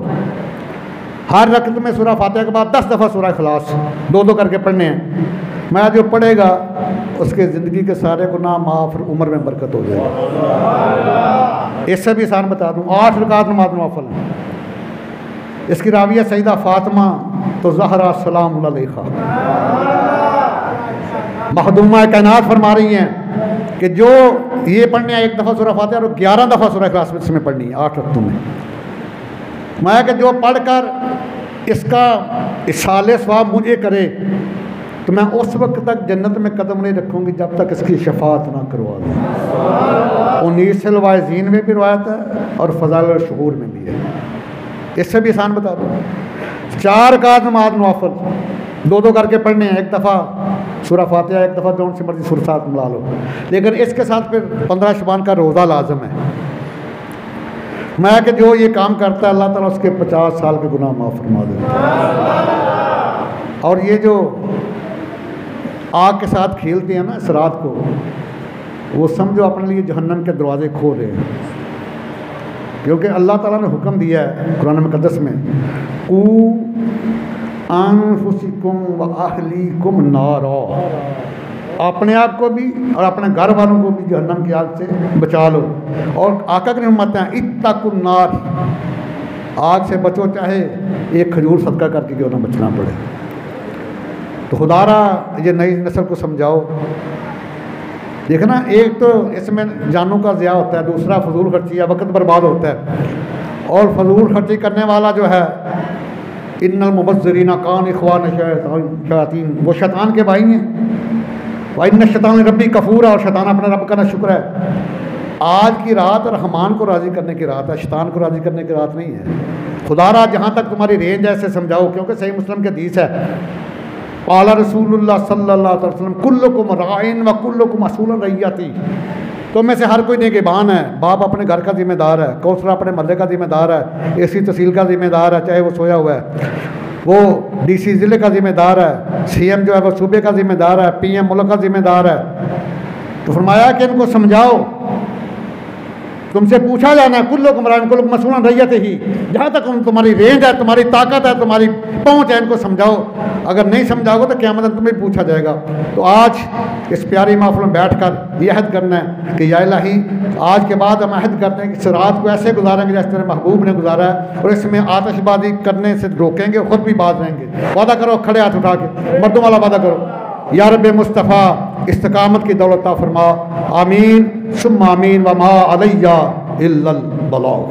हर रकत में सूरह फातिहा के बाद 10 दफ़ा सूरह इखलास 2-2 करके पढ़ने हैं। मैं जो पढ़ेगा उसके ज़िंदगी के सारे गुनाह माफ़ उम्र में बरकत हो जाएगी। इससे भी आसान बता दूँ 8 रकात नमाज नवाफल है। इसकी राविया सईदा फातिमा तो ज़हरा सलाम अलैहा मखदूमा कायनात फरमा रही हैं कि जो ये पढ़ने एक दफ़ा सूरह फातिहा और 11 दफ़ा सूरह इखलास में पढ़नी है 8 रकतों में। मैं कि जो पढ़कर इसका इसाले सवाब मुझे करे तो मैं उस वक्त तक जन्नत में कदम नहीं रखूँगी जब तक इसकी शफात ना करवा दूँ। उनीसल वाइजीन में भी रवायत है और फ़ज़ाइल शुहूर में भी है। इससे भी आसान बता दूँ, 4 रकात नमाज नवाफिल 2-2 करके पढ़ने हैं, एक दफ़ा सूरह फातिहा, एक दफ़ा जौन सी मर्जी सूरह साथ मिला लो, लेकिन इसके साथ फिर 15 शबान का रोज़ा लाजम है। मैं कि जो ये काम करता है अल्लाह ताला उसके 50 साल के गुनाह माफ़ फरमा देता है। और ये जो आग के साथ खेलते हैं ना इस रात को, वो समझो अपने लिए जहन्नम के दरवाजे खोल रहे हैं, क्योंकि अल्लाह ताला ने हुक्म दिया है कुरान मुक़द्दस में, कू अनफुसिकुम व अहलीकुम नारा, अपने आप को भी और अपने घर वालों को भी जहन्नम की आग से बचा लो। और आका की हिम्मत है इत्तकुन नार, आग से बचो चाहे एक खजूर सदका करके क्यों ना बचना पड़े। तो खुदारा ये नई नस्ल को समझाओ। देखना, एक तो इसमें जानों का ज़िया होता है, दूसरा फजूल खर्ची या वक्त बर्बाद होता है। और फजूल खर्ची करने वाला जो है, इन्नल मुबज़्ज़िरीना कान इख़वान शयातीन, वो शैतान के भाई हैं। व इन्न शैतान रब्बी कफूर, और शैतान अपने रब का ना शुक्र है। आज की रात रहमान को राज़ी करने की रात है, शैतान को राज़ी करने की रात नहीं है। खुदारा जहाँ तक तुम्हारी रेंज है ऐसे समझाओ, क्योंकि सही मुस्लिम के हदीस है, क़ाला रसूलुल्लाह सल्लल्लाहु अलैहि वसल्लम कुल्लुकुम राइन व कुल्लुकुम मसऊलन रइयती, तो में से हर कोई निगहबान है। बाप अपने घर का जिम्मेदार है, कौंसलर अपने महल्ले का जिम्मेदार है, एसी तहसील का जिम्मेदार है चाहे वो सोया हुआ है, वो डीसी ज़िले का जिम्मेदार है, सीएम जो है वो सूबे का जिम्मेदार है, पीएम मुल्क का जिम्मेदार है। तो फरमाया कि इनको समझाओ, तुमसे पूछा जाना है, कुल्लुकुम राइन कुल्लुकुम मसऊलन रइयती ही, जहाँ तक तुम्हारी रेंज है, तुम्हारी ताकत है, तुम्हारी पहुँच है, इनको समझाओ। अगर नहीं समझाओगे तो क़यामत में तुम्हें पूछा जाएगा। तो आज इस प्यारी महफ़िल में बैठ कर ये अहद करना है कि या इलाही, आज के बाद हम अहद करते हैं कि इस रात को ऐसे गुजारेंगे जैसे तेरे महबूब ने गुजारा है, और इसमें आतिशबाजी करने से रोकेंगे, खुद भी बाज रहेंगे। वादा करो, खड़े हाथ उठा के मर्दों वाला वादा करो, या रब मुस्तफ़ा इस्तकामत की दौलत अता फरमा, आमीन सुम्मा आमीन व मा अलैया इल्लल बलाग।